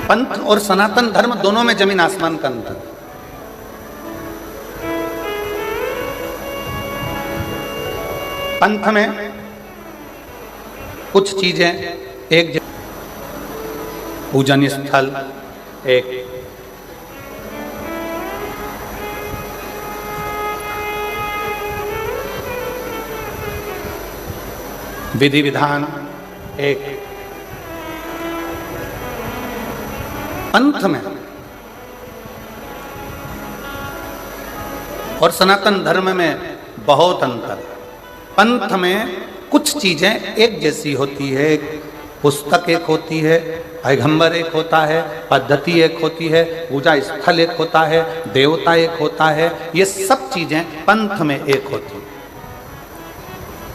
पंथ और सनातन धर्म दोनों में जमीन आसमान का अंतर। पंथ में कुछ चीजें एक पूजन स्थल, एक विधि विधान, एक पंथ में और सनातन धर्म में बहुत अंतर। पंथ में कुछ चीजें एक जैसी होती है, पुस्तक एक होती है, पैगंबर एक होता है, पद्धति एक होती है, पूजा स्थल एक होता है, देवता एक होता है, ये सब चीजें पंथ में एक होती है।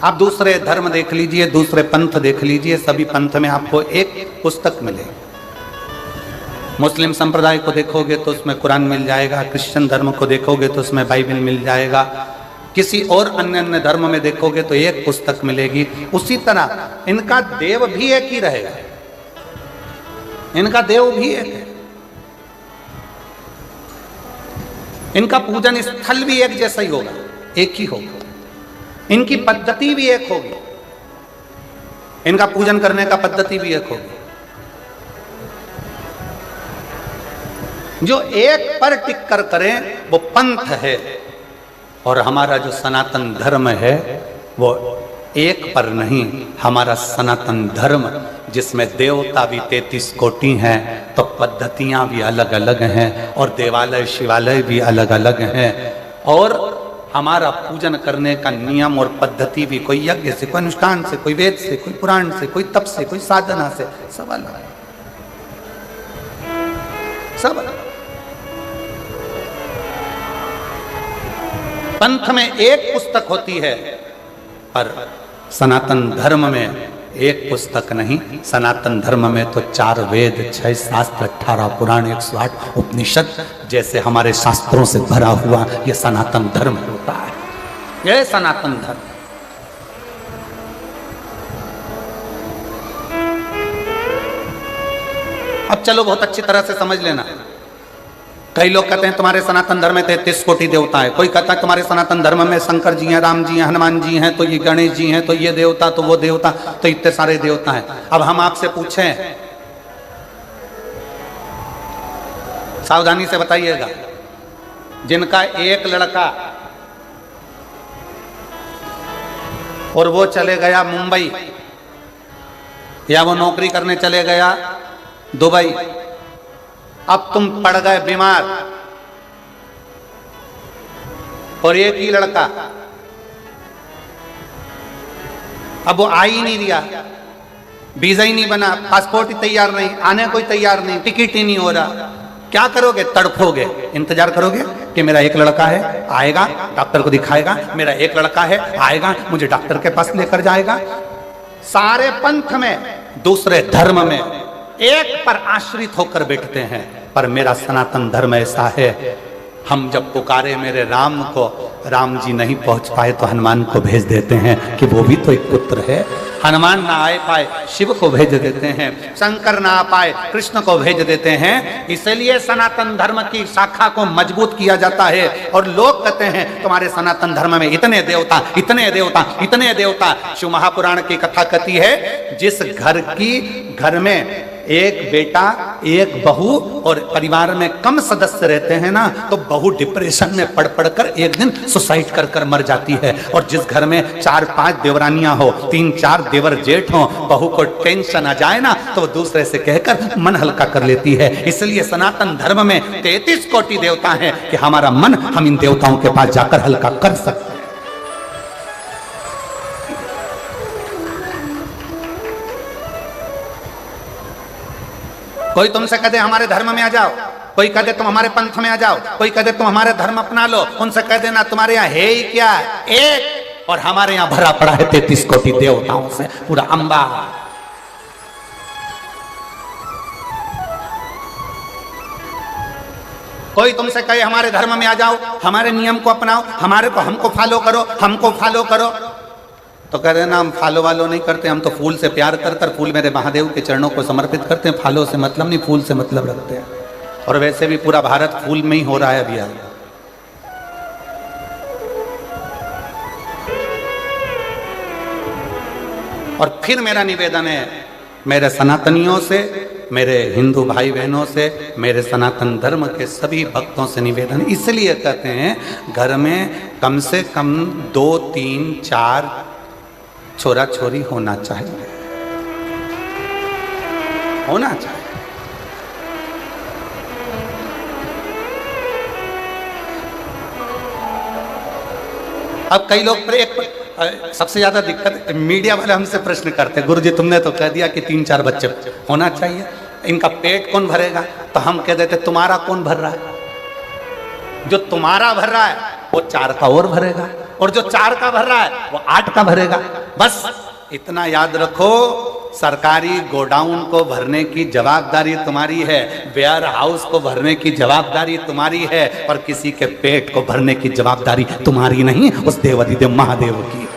आप दूसरे धर्म देख लीजिए, दूसरे पंथ देख लीजिए, सभी पंथ में आपको एक पुस्तक मिलेगी। मुस्लिम संप्रदाय को देखोगे तो उसमें कुरान मिल जाएगा, क्रिश्चियन धर्म को देखोगे तो उसमें बाइबल मिल जाएगा, किसी और अन्य धर्म में देखोगे तो एक पुस्तक मिलेगी। उसी तरह इनका देव भी एक ही रहेगा, इनका देव भी एक है, इनका पूजन स्थल भी एक जैसा ही होगा, एक ही होगा, इनकी पद्धति भी एक होगी, इनका पूजन करने का पद्धति भी एक होगी। जो एक पर टिक कर करें वो पंथ है, और हमारा जो सनातन धर्म है वो एक पर नहीं, हमारा सनातन धर्म जिसमें देवता भी 33 कोटि हैं, तो पद्धतियां भी अलग अलग हैं, और देवालय शिवालय भी अलग अलग हैं, और हमारा पूजन करने का नियम और पद्धति भी कोई यज्ञ से, कोई अनुष्ठान से, कोई वेद से, कोई पुराण से, कोई तप से, कोई साधना से, सब अलग है, सब अलग। पंथ में एक पुस्तक होती है, पर सनातन धर्म में एक पुस्तक नहीं। सनातन धर्म में तो 4 वेद, 6 शास्त्र, 18 पुराण, 108 उपनिषद जैसे हमारे शास्त्रों से भरा हुआ ये सनातन धर्म होता है, यह सनातन धर्म। अब चलो बहुत अच्छी तरह से समझ लेना। कई लोग कहते हैं तुम्हारे सनातन धर्म में 33 कोटि देवता है, कोई कहता है तुम्हारे सनातन धर्म में शंकर जी हैं, राम जी हैं, हनुमान जी हैं, तो ये गणेश जी हैं, तो ये देवता, तो वो देवता, तो इतने सारे देवता हैं। अब हम आपसे पूछें, सावधानी से बताइएगा, जिनका एक लड़का और वो चले गया मुंबई, या वो नौकरी करने चले गया दुबई, अब तुम पड़ गए बीमार, और एक ही लड़का अब वो आ ही नहीं रहा, वीजा ही नहीं बना, पासपोर्ट ही तैयार नहीं, आने कोई तैयार नहीं, टिकट ही नहीं हो रहा। क्या करोगे? तड़फोगे, इंतजार करोगे कि मेरा एक लड़का है आएगा, डॉक्टर को दिखाएगा, मेरा एक लड़का है आएगा, मुझे डॉक्टर के पास लेकर जाएगा। सारे पंथ में, दूसरे धर्म में एक पर आश्रित होकर बैठते हैं, पर मेरा सनातन धर्म ऐसा है, हम जब पुकारे मेरे राम को, राम जी नहीं पहुंच पाए तो हनुमान को भेज देते हैं कि वो भी तो एक पुत्र है। हनुमान ना आए पाए शिव को भेज देते हैं, शंकर ना आ पाए कृष्ण को भेज देते हैं। इसलिए सनातन धर्म की शाखा को मजबूत किया जाता है। और लोग कहते हैं तुम्हारे सनातन धर्म में इतने देवता, इतने देवता, इतने देवता। शिव महापुराण की कथा कहती है, जिस घर में एक बेटा, एक बहू और परिवार में कम सदस्य रहते हैं ना, तो बहू डिप्रेशन में पड़ कर एक दिन सुसाइड कर मर जाती है। और जिस घर में 4-5 देवरानियां हो, 3-4 देवर जेठ हो, बहू को टेंशन आ जाए ना तो वो दूसरे से कहकर मन हल्का कर लेती है। इसलिए सनातन धर्म में 33 कोटि देवता हैं कि हमारा मन हम इन देवताओं के पास जाकर हल्का कर सकते हैं। कोई तुमसे कहते हमारे धर्म में आ जाओ, कोई कहते तुम हमारे पंथ में आ जाओ, कोई कहते तुम हमारे धर्म अपना लो, उनसे कह देना तुम्हारे यहाँ है ही क्या, एक, और हमारे यहाँ भरा पड़ा है 33 कोटि देवताओं से पूरा अंबा। कोई तुमसे कहे हमारे धर्म में आ जाओ, हमारे नियम को अपनाओ, हमको फॉलो करो, हमको फॉलो करो, तो कह रहे ना हम फॉलो वालो नहीं करते, हम तो फूल से प्यार कर फूल मेरे महादेव के चरणों को समर्पित करते हैं, फॉलो से मतलब नहीं, फूल से मतलब रखते हैं। और वैसे भी पूरा भारत फूल में ही हो रहा है अभी आज। और फिर मेरा निवेदन है मेरे सनातनियों से, मेरे हिंदू भाई बहनों से, मेरे सनातन धर्म के सभी भक्तों से निवेदन, इसलिए कहते हैं घर में कम से कम 2-3-4 छोरा छोरी होना चाहिए, होना चाहिए। अब कई लोग सबसे ज्यादा दिक्कत मीडिया वाले हमसे प्रश्न करते हैं, गुरुजी तुमने तो कह दिया कि 3-4 बच्चे होना चाहिए, इनका पेट कौन भरेगा? तो हम कह देते तुम्हारा कौन भर रहा है? जो तुम्हारा भर रहा है वो 4 का और भरेगा, और जो 4 का भर रहा है वो 8 का भरेगा। बस इतना याद रखो, सरकारी गोडाउन को भरने की जवाबदारी तुम्हारी है, वेयर हाउस को भरने की जवाबदारी तुम्हारी है, और किसी के पेट को भरने की जवाबदारी तुम्हारी नहीं, उस देवाधिदेव महादेव की।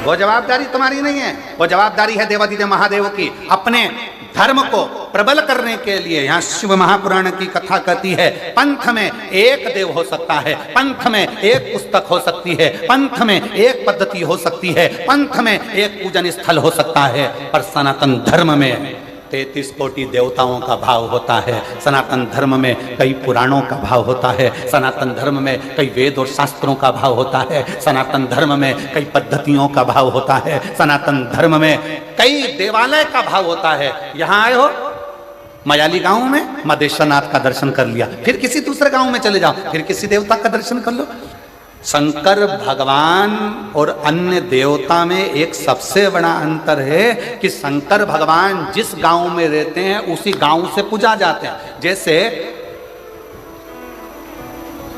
वो जवाबदारी तुम्हारी नहीं है, वो जवाबदारी है देवाधिदेव महादेव की। अपने धर्म को प्रबल करने के लिए यहाँ शिव महापुराण की कथा कहती है, पंथ में एक देव हो सकता है, पंथ में एक पुस्तक हो सकती है, पंथ में एक पद्धति हो सकती है, पंथ में एक पूजन स्थल हो सकता है, पर सनातन धर्म में 33 कोटि देवताओं का भाव होता है। सनातन धर्म में कई पुराणों का भाव होता है, सनातन धर्म में कई वेद और शास्त्रों का भाव होता है, सनातन धर्म में कई पद्धतियों का भाव होता है, सनातन धर्म में कई देवालय का भाव होता है। यहाँ आए हो मयाली गांव में मदेश्वरनाथ का दर्शन कर लिया, फिर किसी दूसरे गांव में चले जाओ, फिर किसी देवता का दर्शन कर लो। शंकर भगवान और अन्य देवता में एक सबसे बड़ा अंतर है कि शंकर भगवान जिस गांव में रहते हैं उसी गांव से पूजा जाते हैं। जैसे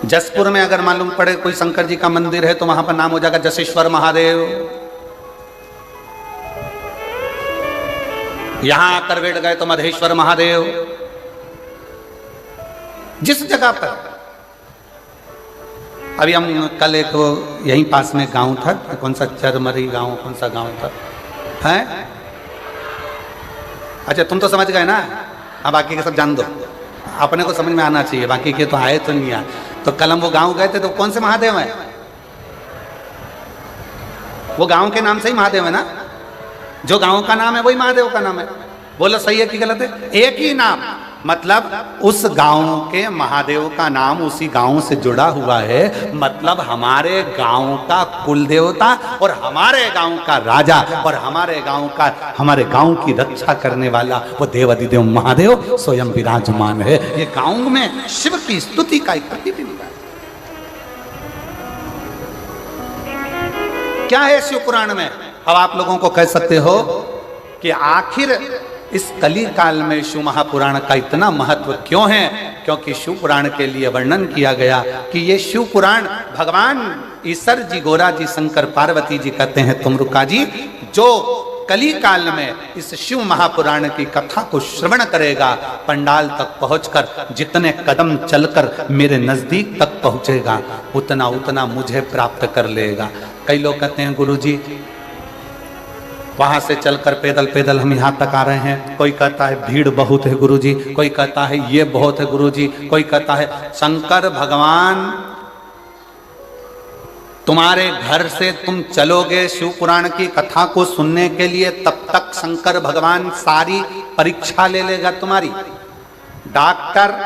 जसपुर में अगर मालूम पड़े कोई शंकर जी का मंदिर है तो वहां पर नाम हो जाएगा जसेश्वर महादेव। यहां आकर बैठ गए तो मधेश्वर महादेव। जिस जगह पर अभी हम कल एक यहीं पास में गांव था, कौन सा चरमरी गांव, कौन सा गांव था है? अच्छा तुम तो समझ गए ना, अब बाकी के सब जान दो, अपने को समझ में आना चाहिए, बाकी के तो आए तो नहीं आए। तो कल हम वो गांव गए थे तो कौन से महादेव है? वो गांव के नाम से ही महादेव है ना, जो गांव का नाम है वही महादेव का नाम है। बोलो सही है कि गलत है? एक ही नाम, मतलब उस गांव के महादेव का नाम उसी गांव से जुड़ा हुआ है। मतलब हमारे गांव का कुल देवता और हमारे गांव का राजा और हमारे गांव की रक्षा करने वाला वो देवाधिदेव महादेव स्वयं विराजमान है। ये गांव में शिव की स्तुति का एक प्रतिबिंब है। क्या है शिव पुराण में? अब आप लोगों को कह सकते हो कि आखिर इस कली काल में शिव महापुराण का इतना महत्व क्यों है? क्योंकि शिव पुराण के लिए वर्णन किया गया कि ये शिव पुराण भगवान ईश्वर जी, गोरा जी, शंकर पार्वती जी कहते हैं तुमरुका जी, जो कली काल में इस शिव महापुराण की कथा को श्रवण करेगा, पंडाल तक पहुंचकर जितने कदम चलकर मेरे नजदीक तक पहुंचेगा, उतना उतना मुझे प्राप्त कर लेगा। कई लोग कहते हैं गुरुजी वहां से चलकर पैदल पैदल हम यहाँ तक आ रहे हैं। कोई कहता है भीड़ बहुत है गुरुजी, कोई कहता है ये बहुत है गुरुजी, कोई कहता है शंकर भगवान तुम्हारे घर से तुम चलोगे शिव पुराण की कथा को सुनने के लिए, तब तक शंकर भगवान सारी परीक्षा ले लेगा तुम्हारी। डॉक्टर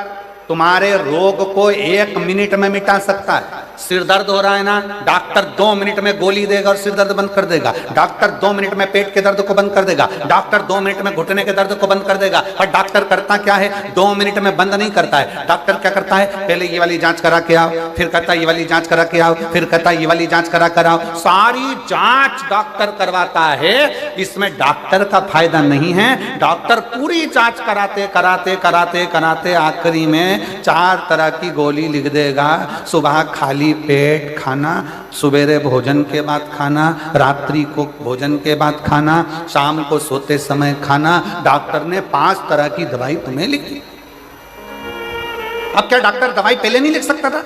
तुम्हारे रोग को 1 मिनट में मिटा सकता है। सिर दर्द हो रहा है ना, डॉक्टर 2 मिनट में गोली देगा और सिर दर्द बंद कर देगा। डॉक्टर 2 मिनट में पेट के दर्द को बंद कर देगा। डॉक्टर 2 मिनट में घुटने के दर्द को बंद कर देगा। और डॉक्टर करता क्या है? 2 मिनट में बंद नहीं करता है। डॉक्टर क्या करता है? पहले ये वाली जांच करा के आओ, फिर कहता है ये वाली जांच करा के आओ, फिर कहता है ये वाली जांच करा कर आओ। सारी जांच डॉक्टर करवाता है। इसमें डॉक्टर का फायदा नहीं है। डॉक्टर पूरी जांच कराते कराते कराते कराते आखिरी में 4 तरह की गोली लिख देगा। सुबह खाली पेट खाना, सवेरे भोजन के बाद खाना, रात्रि को भोजन के बाद खाना, शाम को सोते समय खाना। डॉक्टर ने 5 तरह की दवाई तुम्हें लिखी। अब क्या डॉक्टर दवाई पहले नहीं लिख सकता था?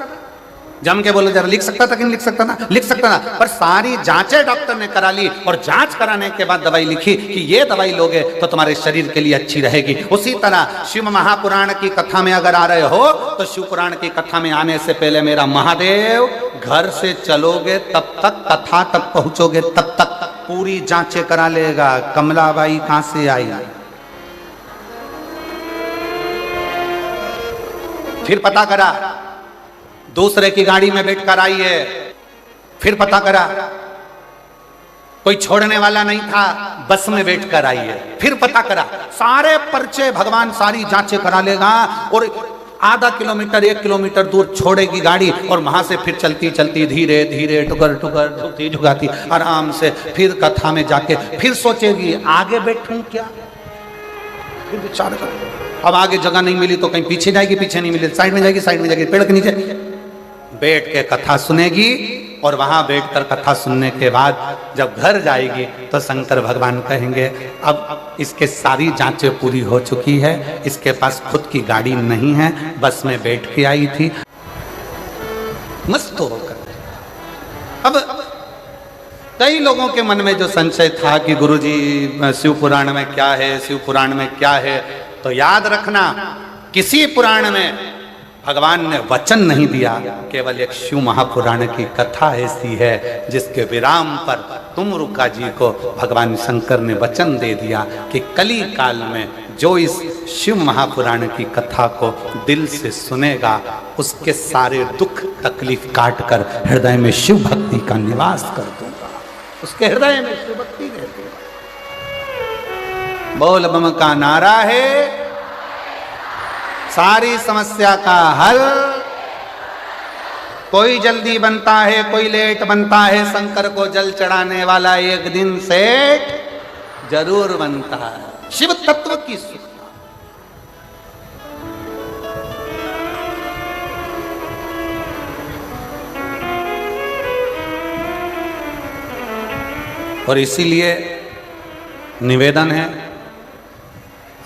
जम के बोलो जरा, लिख सकता था कि नहीं लिख सकता था? लिख सकता था, पर सारी जांचें डॉक्टर ने करा ली और जांच कराने के बाद दवाई लिखी कि ये दवाई लोगे तो तुम्हारे शरीर के लिए अच्छी रहेगी। उसी तरह शिव महापुराण की कथा में अगर आ रहे हो तो शिव पुराण की कथा में आने से पहले मेरा महादेव घर से चलोगे तब तक, कथा तक पहुंचोगे तब तक पूरी जांचें करा लेगा। कमलाबाई कहां से आई, फिर पता करा दूसरे की गाड़ी में बैठकर आई है, फिर पता करा कोई छोड़ने वाला नहीं था, बस में बैठकर आई है, फिर पता करा। सारे पर्चे भगवान सारी जांचें करा लेगा और आधा किलोमीटर 1 किलोमीटर दूर छोड़ेगी गाड़ी और वहां से फिर चलती चलती धीरे धीरे टुकर टुकर झुकती झुकाती आराम से फिर कथा में जाके फिर सोचेगी आगे बैठूं क्या, फिर विचार कर। अब आगे जगह नहीं मिली तो कहीं पीछे जाएगी, पीछे नहीं मिली साइड में जाएगी, साइड में जाएगी, पेड़ के नीचे बैठ के कथा सुनेगी। और वहां बैठकर कथा सुनने के बाद जब घर जाएगी तो शंकर भगवान कहेंगे अब इसके सारी जांचें पूरी हो चुकी है, इसके पास खुद की गाड़ी नहीं है, बस में बैठ के आई थी मस्त होकर। अब कई लोगों के मन में जो संशय था कि गुरुजी शिव पुराण में क्या है, शिव पुराण में क्या है, तो याद रखना किसी पुराण में भगवान ने वचन नहीं दिया, केवल एक शिव महापुराण की कथा ऐसी है जिसके विराम पर तुमरुका जी को भगवान शंकर ने वचन दे दिया कि कली काल में जो इस शिव महापुराण की कथा को दिल से सुनेगा उसके सारे दुख तकलीफ काट कर हृदय में शिव भक्ति का निवास कर दूंगा। उसके हृदय में शिव भक्ति रहती है। बोल बम का नारा है, सारी समस्या का हल। कोई जल्दी बनता है, कोई लेट बनता है, शंकर को जल चढ़ाने वाला एक दिन सेठ जरूर बनता है। शिव तत्व की सूचना। और इसीलिए निवेदन है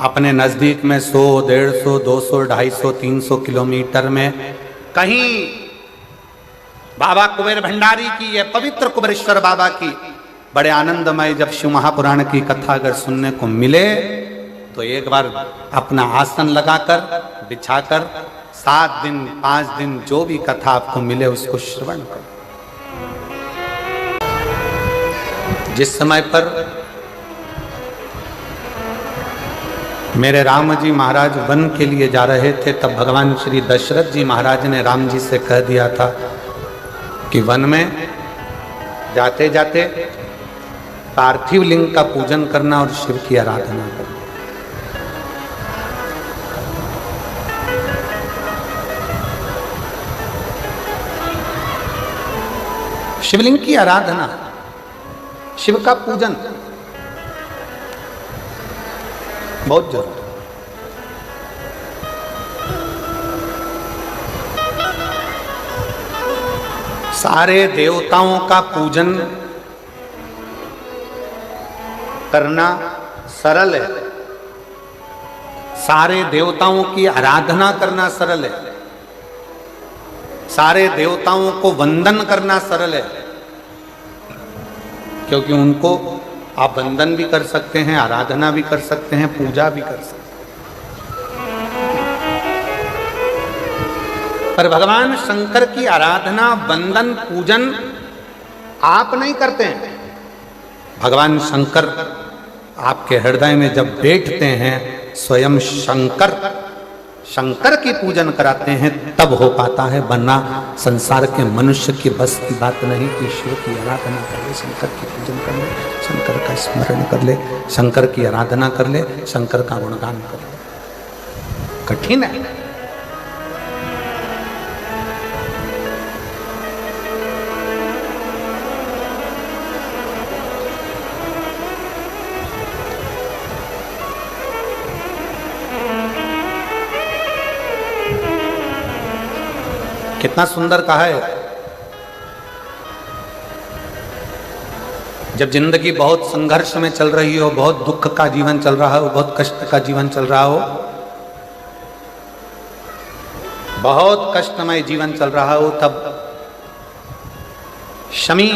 अपने नज़दीक में 100, 150, 200, 250, 300 किलोमीटर में कहीं बाबा कुबेर भंडारी की या पवित्र कुबेरेश्वर बाबा की बड़े आनंदमय जब शिव महापुराण की कथा अगर सुनने को मिले तो एक बार अपना आसन लगाकर बिछाकर 7 दिन 5 दिन जो भी कथा आपको मिले उसको श्रवण करो। जिस समय पर मेरे राम जी महाराज वन के लिए जा रहे थे तब भगवान श्री दशरथ जी महाराज ने राम जी से कह दिया था कि वन में जाते जाते पार्थिव लिंग का पूजन करना और शिव की आराधना करना। शिवलिंग की आराधना शिव का पूजन बहुत जरूरी। सारे देवताओं का पूजन करना सरल है, सारे देवताओं की आराधना करना सरल है, सारे देवताओं को वंदन करना सरल है, क्योंकि उनको आप वंदन भी कर सकते हैं, आराधना भी कर सकते हैं, पूजा भी कर सकते हैं। पर भगवान शंकर की आराधना, वंदन, पूजन आप नहीं करते हैं। भगवान शंकर आपके हृदय में जब बैठते हैं, स्वयं शंकर शंकर की पूजन कराते हैं, तब हो पाता है, वरना संसार के मनुष्य की बस की बात नहीं कि शिव की आराधना कर ले, शंकर की पूजन कर ले, शंकर का स्मरण कर ले, शंकर की आराधना कर ले, शंकर का गुणगान कर ले। कठिन है। कितना सुंदर कहा है। जब जिंदगी बहुत संघर्ष में चल रही हो, बहुत दुख का जीवन चल रहा हो, बहुत कष्ट का जीवन चल रहा हो, बहुत कष्टमय जीवन चल रहा हो, तब शमी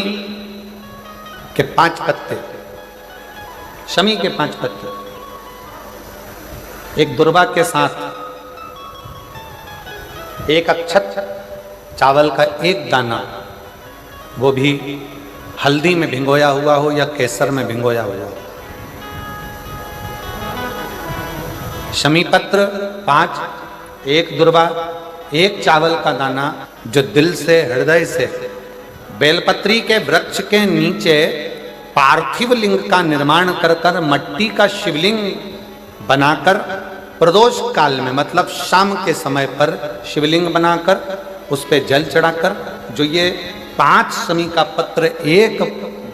के 5 पत्ते, शमी के 5 पत्ते, एक दुर्वा के साथ एक अक्षत चावल का एक दाना, वो भी हल्दी में भिंगोया हुआ हो या केसर में भिंगोया हुआ हो, शमी पत्र 5, एक दुर्वा, एक चावल का दाना, जो दिल से, हृदय से बेलपत्री के वृक्ष के नीचे पार्थिव लिंग का निर्माण कर कर, मट्टी का शिवलिंग बनाकर, प्रदोष काल में मतलब शाम के समय पर शिवलिंग बनाकर उस पे जल चढ़ाकर, जो ये 5 शमी का पत्र, एक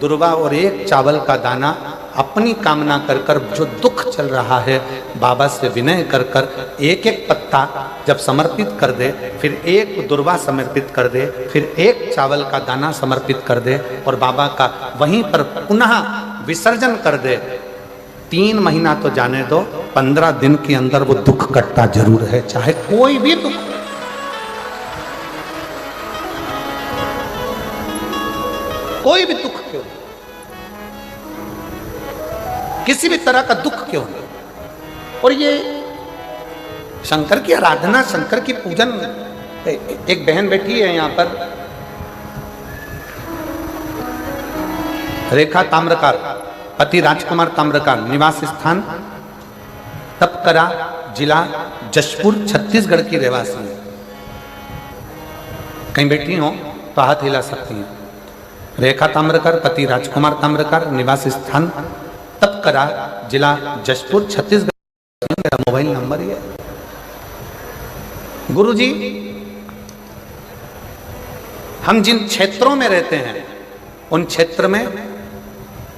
दुर्वा और एक चावल का दाना, अपनी कामना कर कर, जो दुख चल रहा है, बाबा से विनय कर कर एक एक पत्ता जब समर्पित कर दे, फिर एक दुर्वा समर्पित कर दे, फिर एक चावल का दाना समर्पित कर दे और बाबा का वहीं पर पुनः विसर्जन कर दे, 3 महीना तो जाने दो, 15 दिन के अंदर वो दुख कटता जरूर है, चाहे कोई भी दुख, कोई भी दुख क्यों, किसी भी तरह का दुख क्यों नहीं। और ये शंकर की आराधना, शंकर की पूजन, एक बहन बैठी है यहां पर, रेखा ताम्रकार, पति राजकुमार ताम्रकार, निवास स्थान तपकरा, जिला जशपुर, छत्तीसगढ़ की रहवासी है। कहीं बैठी हो तो हाथ हिला सकती हैं। रेखा ताम्रकार, पति राजकुमार ताम्रकार, निवास स्थान तपकरा, जिला जशपुर, छत्तीसगढ़। मेरा मोबाइल नंबर ये। गुरुजी, हम जिन क्षेत्रों में रहते हैं, उन क्षेत्र में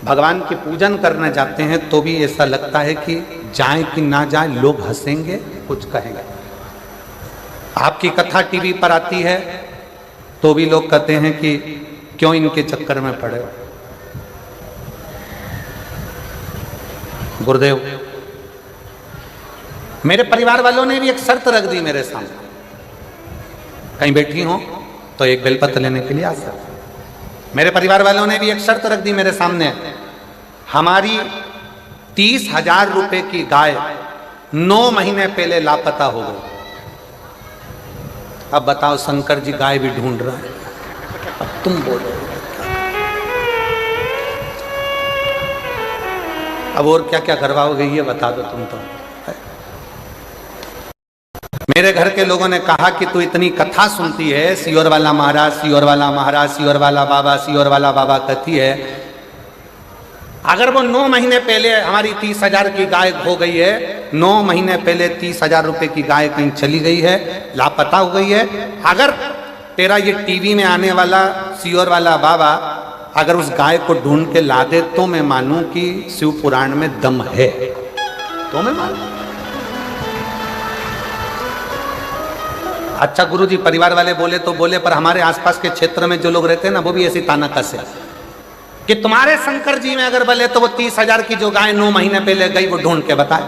भगवान की पूजन करने जाते हैं तो भी ऐसा लगता है कि जाए कि ना जाए, लोग हंसेंगे, कुछ कहेंगे। आपकी कथा टीवी पर आती है तो भी लोग कहते हैं कि क्यों इनके चक्कर में पड़े। गुरुदेव, मेरे परिवार वालों ने भी एक शर्त रख दी मेरे सामने, कहीं बैठी हो तो एक बेलपत्र लेने के लिए आ सकते। मेरे परिवार वालों ने भी एक शर्त रख दी मेरे सामने, हमारी 30,000 रुपए की गाय 9 महीने पहले लापता हो गई। अब बताओ, शंकर जी गाय भी ढूंढ रहे हैं, अब तुम बोलो। अब और क्या क्या करवाओगे ये बता दो तुम तो। मेरे घर के लोगों ने कहा कि तू इतनी कथा सुनती है, सियोर वाला महाराज, सियोर वाला महाराज, सियोर वाला बाबा, सियोर वाला बाबा कहती है, अगर वो 9 महीने पहले हमारी 30,000 की गाय हो गई है, 9 महीने पहले 30,000 रुपए की गाय कहीं चली गई है, लापता हो गई है, अगर तेरा ये टीवी में आने वाला सियोर वाला बाबा अगर उस गाय को ढूंढ के ला दे तो मैं मानूं कि शिव पुराण में दम है, तो मैं मानूं। अच्छा गुरुजी, परिवार वाले बोले तो बोले, पर हमारे आसपास के क्षेत्र में जो लोग रहते हैं ना, वो भी ऐसी ताना कस है कि तुम्हारे शंकर जी में अगर बोले तो वो 30,000 की जो गाय 9 महीने पहले गई वो ढूंढ के बताए।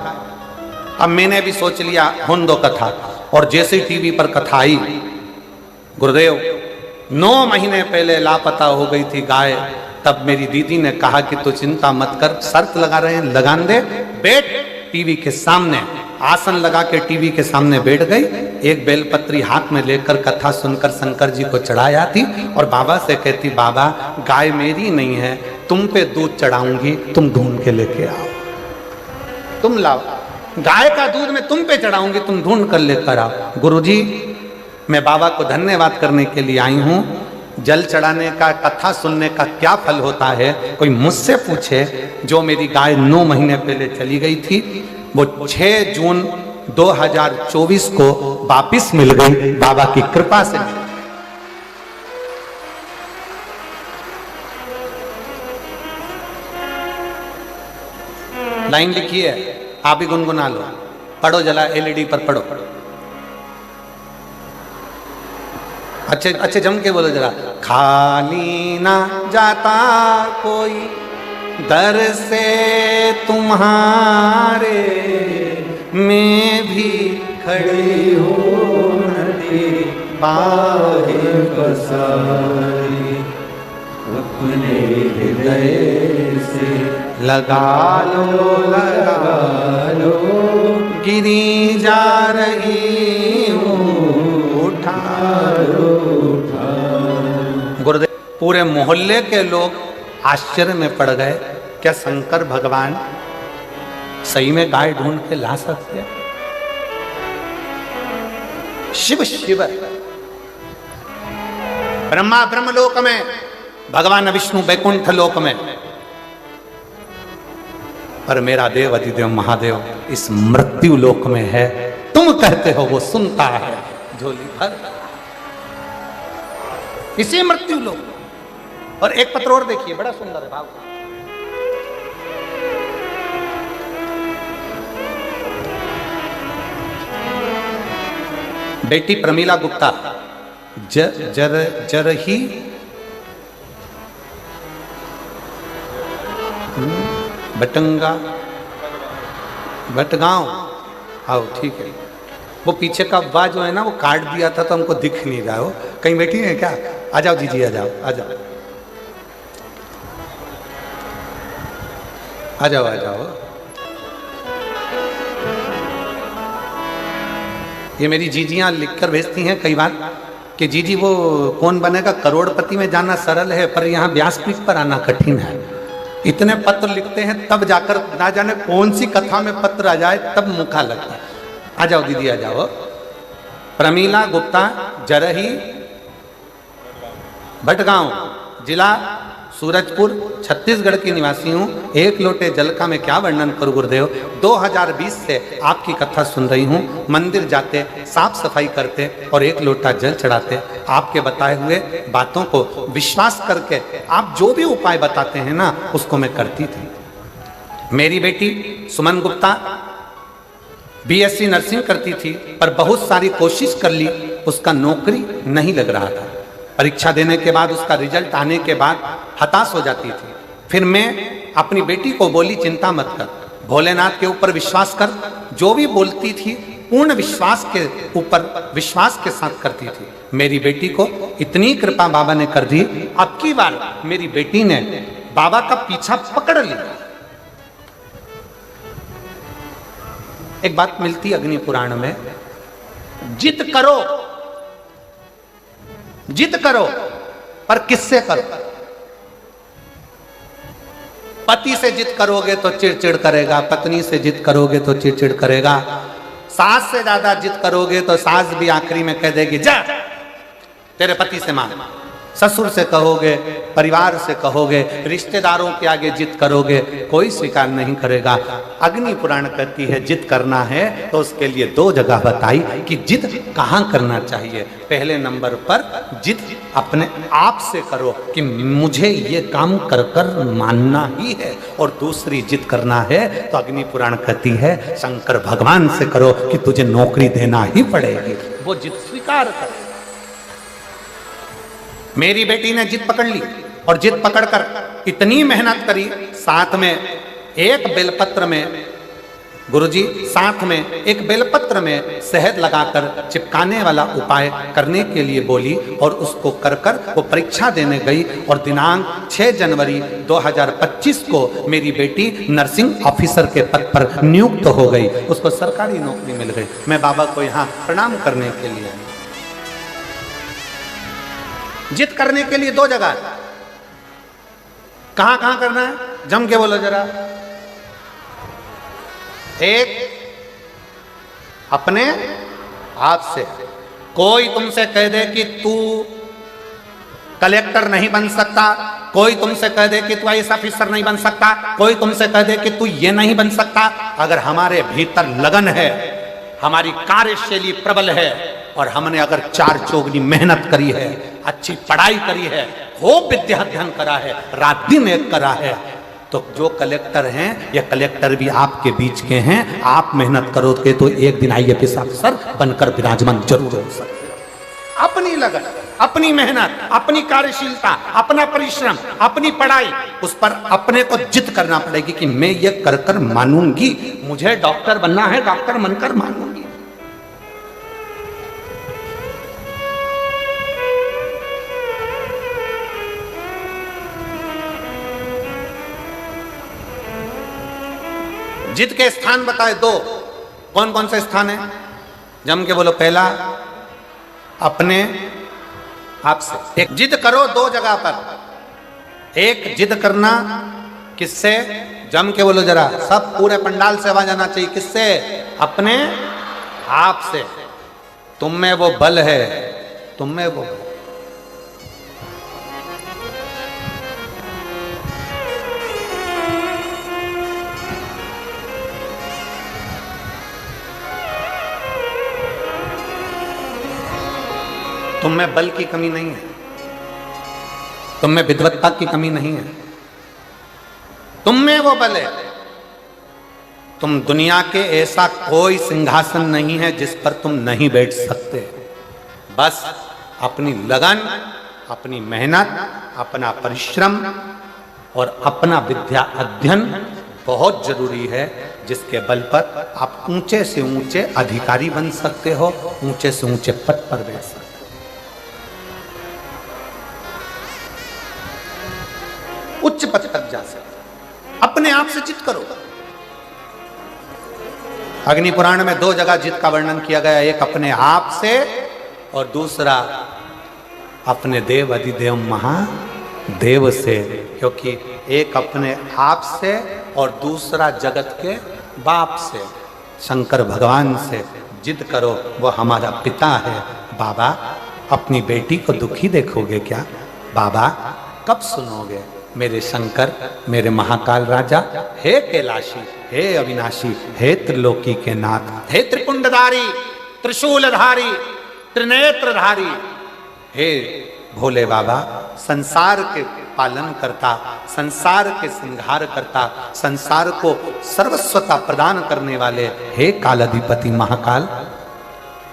अब मैंने भी सोच लिया हुन दो कथा, और जैसे टीवी पर कथा आई, गुरुदेव 9 महीने पहले लापता हो गई थी गाय, तब मेरी दीदी ने कहा कि तू चिंता मत कर, शर्त लगा रहे हैं, लगान दे, बैठ टीवी के सामने, आसन लगा के टीवी के सामने बैठ गई, एक बेलपत्री हाथ में लेकर कथा सुनकर शंकर जी को चढ़ाया थी, और बाबा से कहती, बाबा गाय मेरी नहीं है, तुम पे दूध चढ़ाऊंगी, तुम ढूंढ के लेके आओ, तुम लाओ, गाय का दूध मैं तुम पे चढ़ाऊंगी, तुम ढूंढ कर लेकर आओ। गुरुजी, मैं बाबा को धन्यवाद करने के लिए आई हूं। जल चढ़ाने का, कथा सुनने का क्या फल होता है, कोई मुझसे पूछे। जो मेरी गाय 9 महीने पहले चली गई थी, वो 6 जून 2024 को वापिस मिल गई, बाबा की कृपा से। लाइन लिखी है, आप भी गुनगुना लो, पढ़ो जला, एलईडी पर पढ़ो, अच्छे अच्छे जम के बोलो जरा। खाली ना जाता कोई दर से तुम्हारे, मैं भी खड़ी हूँ नदी बाहे बसारी, अपने हृदय से लगा लो, गिरी जा रही हूँ, उठा लो। गुरुदेव, पूरे मोहल्ले के लोग आश्चर्य में पड़ गए, क्या शंकर भगवान सही में गाय ढूंढ के ला सकते हैं? शिव शिव, ब्रह्मा ब्रह्मलोक में, भगवान विष्णु बैकुंठ लोक में, पर मेरा देव अधिदेव महादेव इस मृत्यु लोक में है। तुम कहते हो वो सुनता है, झोली भर इसी मृत्यु लोक। और एक पत्र और देखिए, बड़ा सुंदर है भाव। बेटी प्रमीला गुप्ता जर ही बटगांव, आओ ठीक है। वो पीछे का वाह जो है ना, वो काट दिया था तो हमको दिख नहीं रहा। हो कहीं बैठी है क्या? आ जाओ जीजी, आ जाओ आ जाओ आ जाओ आ जाओ। ये मेरी जीजियां लिखकर भेजती हैं कई बार कि जीजी वो कौन बनेगा करोड़पति में जाना सरल है, पर यहाँ व्यासपीठ पर आना कठिन है। इतने पत्र लिखते हैं तब जाकर ना जाने कौन सी कथा में पत्र आ जाए तब मुखा लगता है। आ जाओ दीदी आ जाओ। प्रमीला गुप्ता, जरही, भटगांव, जिला सूरजपुर, छत्तीसगढ़ की निवासी हूँ। एक लोटे जल का मैं क्या वर्णन करूँ गुरुदेव। 2020 से आपकी कथा सुन रही हूँ। मंदिर जाते, साफ सफाई करते और एक लोटा जल चढ़ाते, आपके बताए हुए बातों को विश्वास करके आप जो भी उपाय बताते हैं ना, उसको मैं करती थी। मेरी बेटी सुमन गुप्ता BSc नर्सिंग करती थी, पर बहुत सारी कोशिश कर ली, उसका नौकरी नहीं लग रहा था। परीक्षा देने के बाद, उसका रिजल्ट आने के बाद हताश हो जाती थी। फिर मैं अपनी बेटी को बोली, चिंता मत कर, भोलेनाथ के ऊपर विश्वास कर। जो भी बोलती थी पूर्ण विश्वास के ऊपर, विश्वास के साथ करती थी। मेरी बेटी को इतनी कृपा बाबा ने कर दी, अब की बार मेरी बेटी ने बाबा का पीछा पकड़ लिया। एक बात मिलती अग्नि पुराण में, जिद करो, जिद करो, पर किससे करो। पति से जिद करोगे तो चिड़चिड़ करेगा, पत्नी से जिद करोगे तो चिड़चिड़ करेगा, सास से ज्यादा जिद करोगे तो सास भी आखिरी में कह देगी जा तेरे पति से मांग। ससुर से कहोगे, परिवार से कहोगे, रिश्तेदारों के आगे जिद करोगे, कोई स्वीकार नहीं करेगा। अग्नि पुराण कहती है जिद करना है तो उसके लिए 2 जगह बताई कि जिद कहाँ करना चाहिए। पहले नंबर पर जिद अपने आप से करो कि मुझे ये काम कर कर मानना ही है, और दूसरी जिद करना है तो अग्नि पुराण कहती है शंकर भगवान से करो कि तुझे नौकरी देना ही पड़ेगी, वो जिद स्वीकार कर। मेरी बेटी ने जिद पकड़ ली और जिद पकड़कर इतनी मेहनत करी, साथ में एक बेलपत्र में, गुरुजी साथ में एक बेलपत्र में शहद लगाकर चिपकाने वाला उपाय करने के लिए बोली, और उसको कर कर वो परीक्षा देने गई, और दिनांक 6 जनवरी 2025 को मेरी बेटी नर्सिंग ऑफिसर के पद पर नियुक्त हो गई, उसको सरकारी नौकरी मिल गई। मैं बाबा को यहाँ प्रणाम करने के लिए आई। जिद करने के लिए 2 जगह, कहां कहां करना है, जम के बोलो जरा। एक अपने आप से, कोई तुमसे कह दे कि तू कलेक्टर नहीं बन सकता, कोई तुमसे कह दे कि तू आईएएस ऑफिसर नहीं बन सकता, कोई तुमसे कह दे कि तू ये नहीं बन सकता, अगर हमारे भीतर लगन है, हमारी कार्यशैली प्रबल है, और हमने अगर 4 चौगनी मेहनत करी है, अच्छी पढ़ाई करी है, खूब विद्या अध्ययन करा है, रात दिन एक करा है, तो जो कलेक्टर हैं या कलेक्टर भी आपके बीच के हैं, आप मेहनत करोगे तो एक दिन आईएएस अफसर बनकर विराजमान जरूर हो सकते हैं। अपनी लगन, अपनी मेहनत, अपनी कार्यशीलता, अपना परिश्रम, अपनी पढ़ाई, उस पर अपने को जिद करना पड़ेगी कि मैं ये कर कर मानूंगी, मुझे डॉक्टर बनना है, डॉक्टर बनकर मानूंगी। जिद के स्थान बताए 2, कौन कौन से स्थान है, जम के बोलो। पहला अपने आप से, एक जिद करो 2 जगह पर। एक जिद करना किससे, जम के बोलो जरा, सब पूरे पंडाल से आवाज आना चाहिए, किससे, अपने आप से। तुम में वो बल है, तुम में वो, तुम में बल की कमी नहीं है, तुम में विद्वत्ता की कमी नहीं है, तुम में वो बल है। तुम दुनिया के ऐसा कोई सिंहासन नहीं है जिस पर तुम नहीं बैठ सकते। बस अपनी लगन, अपनी मेहनत, अपना परिश्रम और अपना विद्या अध्ययन बहुत जरूरी है, जिसके बल पर आप ऊंचे से ऊंचे अधिकारी बन सकते हो, ऊंचे से ऊंचे पद पर बैठ सकते हो। उच्च पद तक जा सकते, अपने आप से जिद करो। अग्नि पुराण में 2 जगह जिद का वर्णन किया गया, एक अपने आप से और दूसरा अपने देव अधिदेव महादेव से, क्योंकि एक अपने आप से और दूसरा जगत के बाप से, शंकर भगवान से जिद करो, वो हमारा पिता है। बाबा अपनी बेटी को दुखी देखोगे क्या, बाबा कब सुनोगे, मेरे शंकर, मेरे महाकाल राजा, हे कैलाशी, हे अविनाशी, हे त्रिलोकी के नाथ, हे त्रिपुंडधारी, त्रिशूलधारी, त्रिनेत्रधारी, हे भोले बाबा, संसार के पालन करता, संसार के संहार करता, संसार को सर्वस्वता प्रदान करने वाले, हे कालाधिपति महाकाल,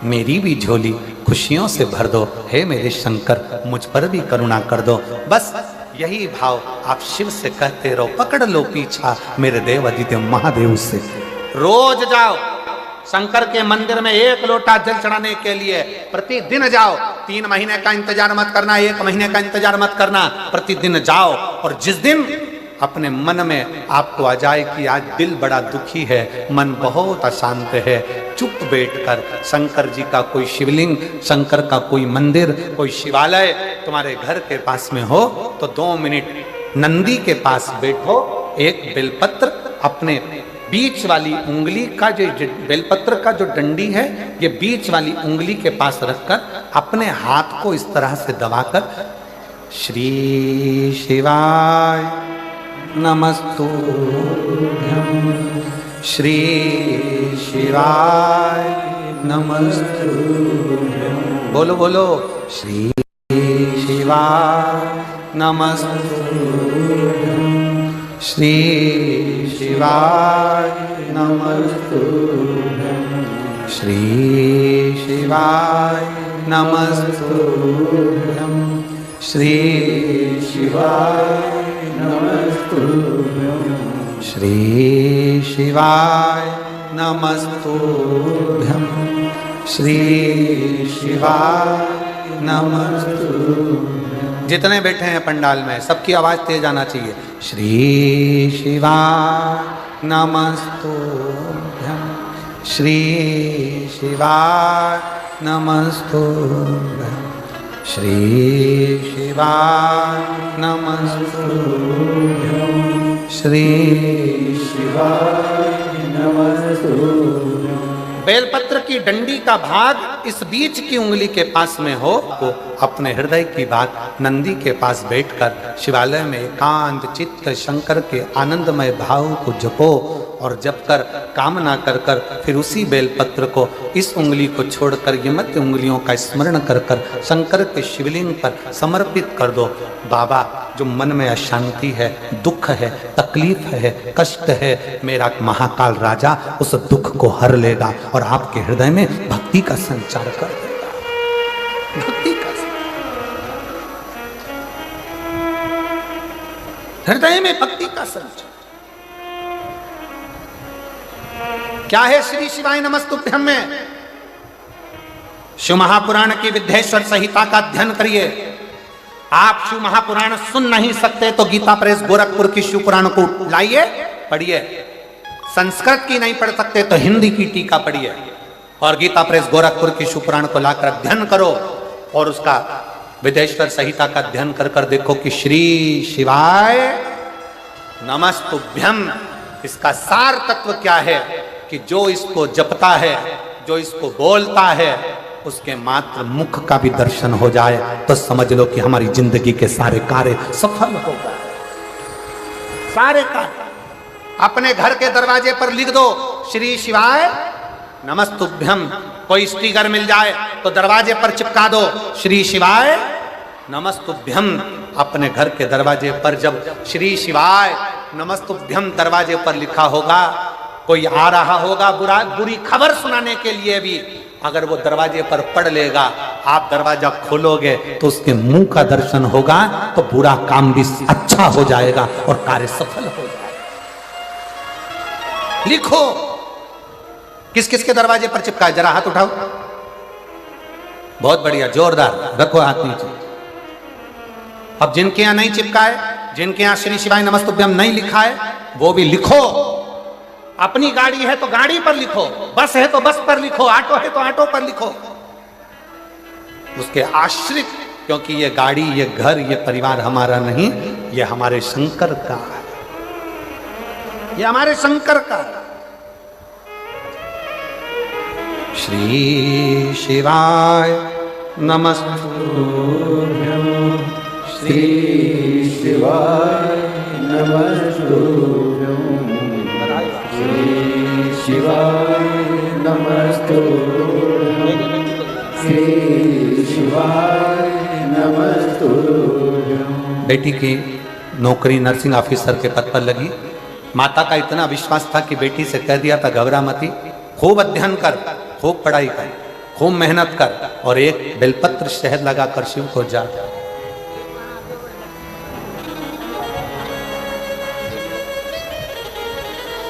मेरी भी झोली खुशियों से भर दो, हे मेरे शंकर, मुझ पर भी करुणा कर दो। बस यही भाव आप शिव से कहते रहो, पकड़ लो पीछा मेरे देव अधिदेव महादेव से। रोज जाओ शंकर के मंदिर में 1 लोटा जल चढ़ाने के लिए, प्रतिदिन जाओ। 3 महीने का इंतजार मत करना, 1 महीने का इंतजार मत करना, प्रतिदिन जाओ। और जिस दिन अपने मन में आपको आ जाए कि आज दिल बड़ा दुखी है, मन बहुत अशांत है, चुप बैठकर शंकर जी का कोई शिवलिंग, शंकर का कोई मंदिर, कोई शिवालय तुम्हारे घर के पास में हो तो 2 मिनट नंदी के पास बैठो, एक बेलपत्र अपने बीच वाली उंगली का, जो बेलपत्र का जो डंडी है, ये बीच वाली उंगली के पास रखकर अपने हाथ को इस तरह से दबाकर श्री शिवाय नमस्तुभ्यं, श्री शिवाय नमस्तुभ्यं, बोलो बोलो, श्री शिवाय नमस्तुभ्यं श्री शिवाय नमस्तुभ्यं श्री शिवाय नमस्तुभ्यं श्री शिवाय नमस्तुभ्यं श्री शिवाय नमस्तुभ्यं श्री शिवाय नमस्तुभ्यं। जितने बैठे हैं पंडाल में सबकी आवाज तेज आना चाहिए। श्री शिवाय नमस्तुभ्यं श्री शिवाय नमस्तुभ्यं श्री शिवाय नमस्तुभ्यं श्री शिवाय नमस्तुभ्यं। बेलपत्र की डंडी का भाग इस बीच की उंगली के पास में हो तो अपने हृदय की बात नंदी के पास बैठकर शिवालय में एकांत चित्त शंकर के आनंदमय भाव को जपो और जप कर कामना कर कर फिर उसी बेलपत्र को इस उंगली को छोड़कर ये मध्य उंगलियों का स्मरण कर कर शंकर के शिवलिंग पर समर्पित कर दो। बाबा, जो मन में अशांति है, दुख है, तकलीफ है, कष्ट है, मेरा महाकाल राजा उस दुख को हर लेगा और आपके हृदय में भक्ति का संचार कर देगा। भक्ति का हृदय में भक्ति का संचार क्या है? श्री शिवाय नमस्तुभ्यं में शिव महापुराण की विद्येश्वर संहिता का अध्ययन करिए। आप शिव महापुराण सुन नहीं सकते तो गीता प्रेस गोरखपुर की शिव पुराण को लाइए, पढ़िए। संस्कृत की नहीं पढ़ सकते तो हिंदी की टीका पढ़िए और गीता प्रेस गोरखपुर की शिव पुराण को लाकर अध्ययन करो और उसका विद्येश्वर संहिता का अध्ययन कर कर देखो कि श्री शिवाय नमस्तुभ्यं इसका सार तत्व क्या है कि जो इसको जपता है, जो इसको बोलता है, उसके मात्र मुख का भी दर्शन हो जाए तो समझ लो कि हमारी जिंदगी के सारे कार्य सफल हो गए। सारे कार्य अपने घर के दरवाजे पर लिख दो श्री शिवाय नमस्तुभ्यं। कोई स्टिकर मिल जाए तो दरवाजे पर चिपका दो श्री शिवाय नमस्तुभ्यं। अपने घर के दरवाजे पर जब श्री शिवाय नमस्तुभ्यं दरवाजे पर लिखा होगा, कोई आ रहा होगा बुरी खबर सुनाने के लिए भी, अगर वो दरवाजे पर पढ़ लेगा, आप दरवाजा खोलोगे तो उसके मुंह का दर्शन होगा तो बुरा काम भी अच्छा हो जाएगा और कार्य सफल हो जाएगा। लिखो किस किस के दरवाजे पर चिपका है, जरा हाथ उठाओ। बहुत बढ़िया, जोरदार रखो हाथ नीचे। अब जिनके यहां नहीं चिपका है, जिनके यहां श्री शिवाय नमस्तुभ्यं नहीं लिखा है, वो भी लिखो। अपनी गाड़ी है तो गाड़ी पर लिखो, बस है तो बस पर लिखो, ऑटो है तो ऑटो पर लिखो। उसके आश्रित, क्योंकि ये गाड़ी, ये घर, ये परिवार हमारा नहीं, ये हमारे शंकर का है, ये हमारे शंकर का है। श्री शिवाय नमस्तुभ्यं श्री शिवाय नमस्तुभ्यं श्री शिवाय नमस्तुभ्यं श्री शिवाय नमस्तुभ्यं। बेटी की नौकरी नर्सिंग ऑफिसर के पद पर लगी। माता का इतना विश्वास था कि बेटी से कह दिया था घबरा मती, खूब अध्ययन कर, खूब पढ़ाई कर, खूब मेहनत कर और एक बेलपत्र शहद लगाकर शिव को जा।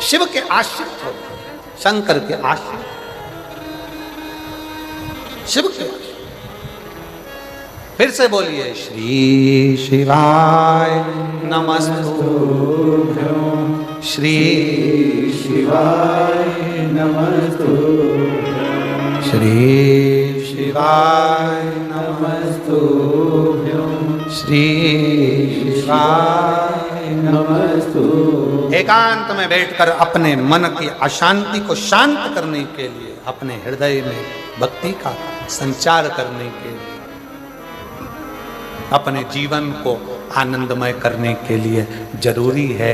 शिव के आश्रित हो, शंकर के आश्रित, शिव के आश्रित। फिर से बोलिए श्री शिवाय नमस्तुभ्यं श्री शिवाय नमस्तुभ्यं श्री शिवाय नमस्तुभ्यं श्री शिवाय नमस्तुभ्यं। एकांत में बैठकर अपने मन की अशांति को शांत करने के लिए, अपने हृदय में भक्ति का संचार करने के लिए, अपने जीवन को आनंदमय करने के लिए जरूरी है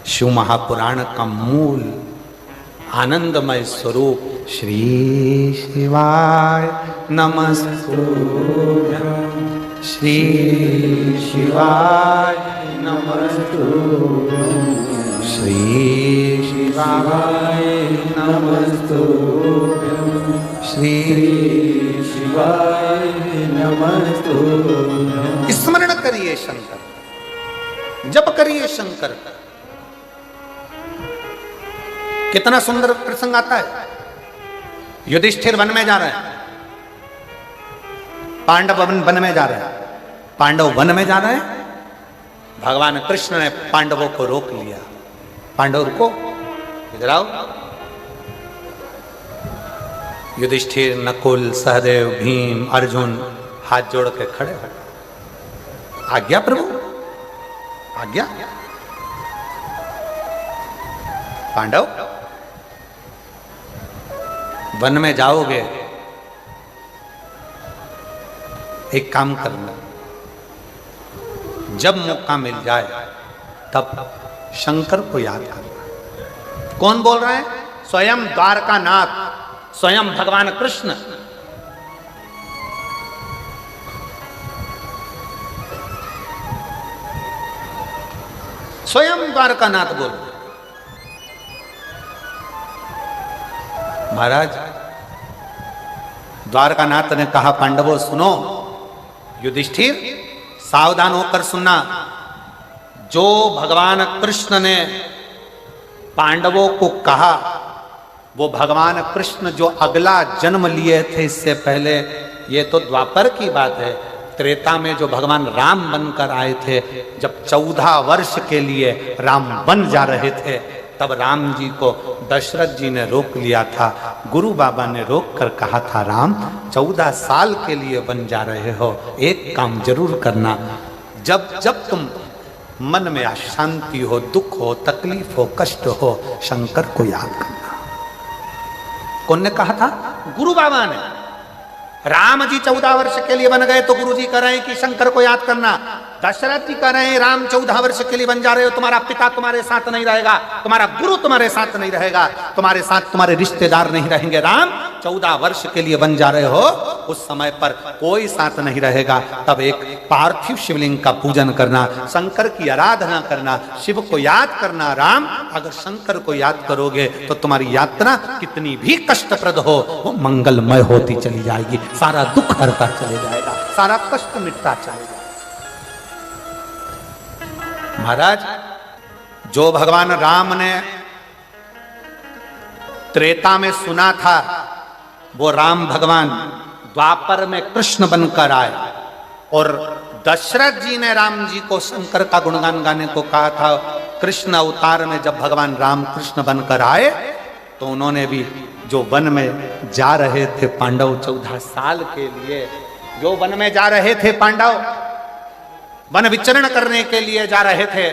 शिव महापुराण का मूल आनंदमय स्वरूप श्री शिवाय नमस्तुभ्यं श्री शिवाय नमस्तुभ्यं श्री शिवाय नमस्तुभ्यं श्री शिवाय नमस्तुभ्यं। स्मरण करिए शंकर, जप करिए शंकर का। कितना सुंदर प्रसंग आता है। युधिष्ठिर वन में जा रहे हैं, पांडव वन में जा रहे हैं, पांडव वन में जा रहे हैं। भगवान कृष्ण ने पांडवों को रोक लिया। पांडव रुको, इधर आओ। युधिष्ठिर, नकुल, सहदेव, भीम, अर्जुन हाथ जोड़ के खड़े हो। आज्ञा प्रभु, आज्ञा। पांडव वन में जाओगे, एक काम करना, जब मौका मिल जाए तब शंकर को याद करना। कौन बोल रहे हैं? स्वयं द्वारकानाथ, स्वयं भगवान कृष्ण। स्वयं द्वारकानाथ बोल। महाराज द्वारकानाथ ने कहा, पांडवों सुनो, युधिष्ठिर सावधान होकर सुनना। जो भगवान कृष्ण ने पांडवों को कहा, वो भगवान कृष्ण जो अगला जन्म लिए थे इससे पहले, ये तो द्वापर की बात है। त्रेता में जो भगवान राम बनकर आए थे, जब 14 वर्ष के लिए राम बन जा रहे थे, तब राम जी को दशरथ जी ने रोक लिया था। गुरु बाबा ने रोक कर कहा था, राम 14 साल के लिए बन जा रहे हो, एक काम जरूर करना, जब जब तुम मन में अशांति हो, दुख हो, तकलीफ हो, कष्ट हो, शंकर को याद करना। कौन ने कहा था? गुरु बाबा ने। राम जी 14 वर्ष के लिए बन गए तो गुरु जी कह रहे हैं कि शंकर को याद करना। दशरथ जी कह रहे हैं, राम 14 वर्ष के लिए बन जा रहे हो, तुम्हारा पिता तुम्हारे साथ नहीं रहेगा, तुम्हारा गुरु तुम्हारे साथ नहीं रहेगा, तुम्हारे साथ तुम्हारे रिश्तेदार नहीं रहेंगे। राम 14 वर्ष के लिए बन जा रहे हो, उस समय पर कोई साथ नहीं रहेगा। तब एक पार्थिव शिवलिंग का पूजन करना, शंकर की आराधना करना, शिव को याद करना। राम, अगर शंकर को याद करोगे तो तुम्हारी यात्रा कितनी भी कष्टप्रद हो, वो मंगलमय होती चली जाएगी, सारा दुख हरता चले जाएगा, सारा कष्ट मिटता चलेगा। महाराज, जो भगवान राम ने त्रेता में सुना था, वो राम भगवान द्वापर में कृष्ण बनकर आए। और दशरथ जी ने राम जी को शंकर का गुणगान गाने को कहा था। कृष्ण अवतार में जब भगवान राम कृष्ण बनकर आए, तो उन्होंने भी जो वन में जा रहे थे पांडव 14 साल के लिए, जो वन में जा रहे थे पांडव, वन विचरण करने के लिए जा रहे थे,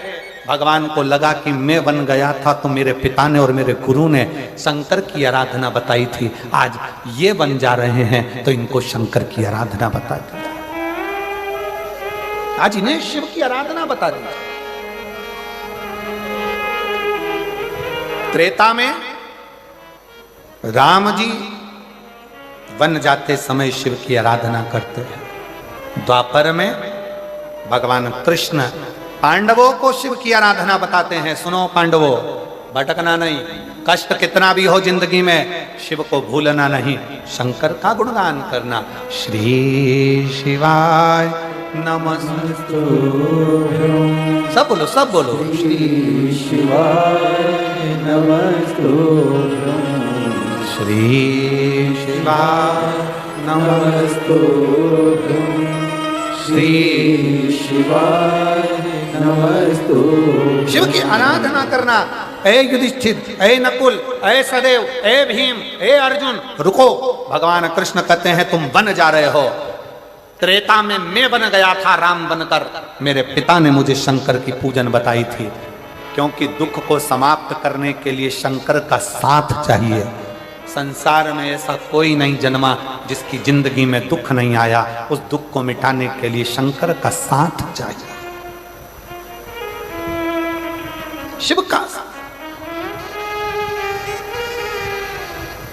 भगवान को लगा कि मैं बन गया था तो मेरे पिता ने और मेरे गुरु ने शंकर की आराधना बताई थी, आज ये बन जा रहे हैं तो इनको शंकर की आराधना बता दी, आज इन्हें शिव की आराधना बता दी। त्रेता में राम जी वन जाते समय शिव की आराधना करते हैं। द्वापर में भगवान कृष्ण पांडवों को शिव की आराधना बताते हैं। सुनो पांडवों, भटकना नहीं, कष्ट कितना भी हो जिंदगी में, शिव को भूलना नहीं, शंकर का गुणगान करना। श्री शिवाय नमस्तुभ्यं। सब बोलो, सब बोलो। श्री शिवाय नमस्तुभ्यं। श्री शिवाय नमस्तुभ्यं। श्री शिवाय नमस्तुभ्यं। शिव की आराधना करना। ए युधिष्ठिर, ए नकुल, ए सदेव, ए भीम, ए अर्जुन, रुको। भगवान कृष्ण कहते हैं तुम बन जा रहे हो। त्रेता में मैं बन गया था राम बनकर, मेरे पिता ने मुझे शंकर की पूजन बताई थी, क्योंकि दुख को समाप्त करने के लिए शंकर का साथ चाहिए। संसार में ऐसा कोई नहीं जन्मा जिसकी जिंदगी में दुख नहीं आया, उस दुख को मिटाने के लिए शंकर का साथ चाहिए, शिव का साथ,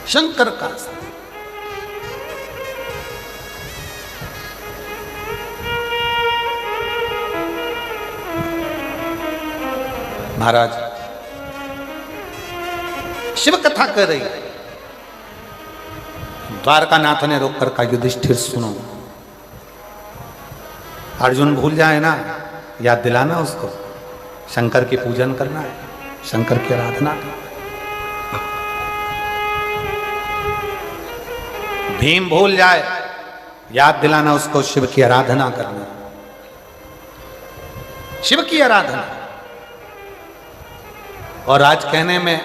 शंकर का साथ। महाराज शिव कथा कर रही है। द्वारकानाथ ने रोक कर कहा, युधिष्ठिर सुनो, अर्जुन भूल जाए ना, याद दिलाना उसको, शंकर की पूजन करना है, शंकर की आराधना करना। भीम भूल जाए, याद दिलाना उसको, शिव की आराधना करना, शिव की आराधना। और आज कहने में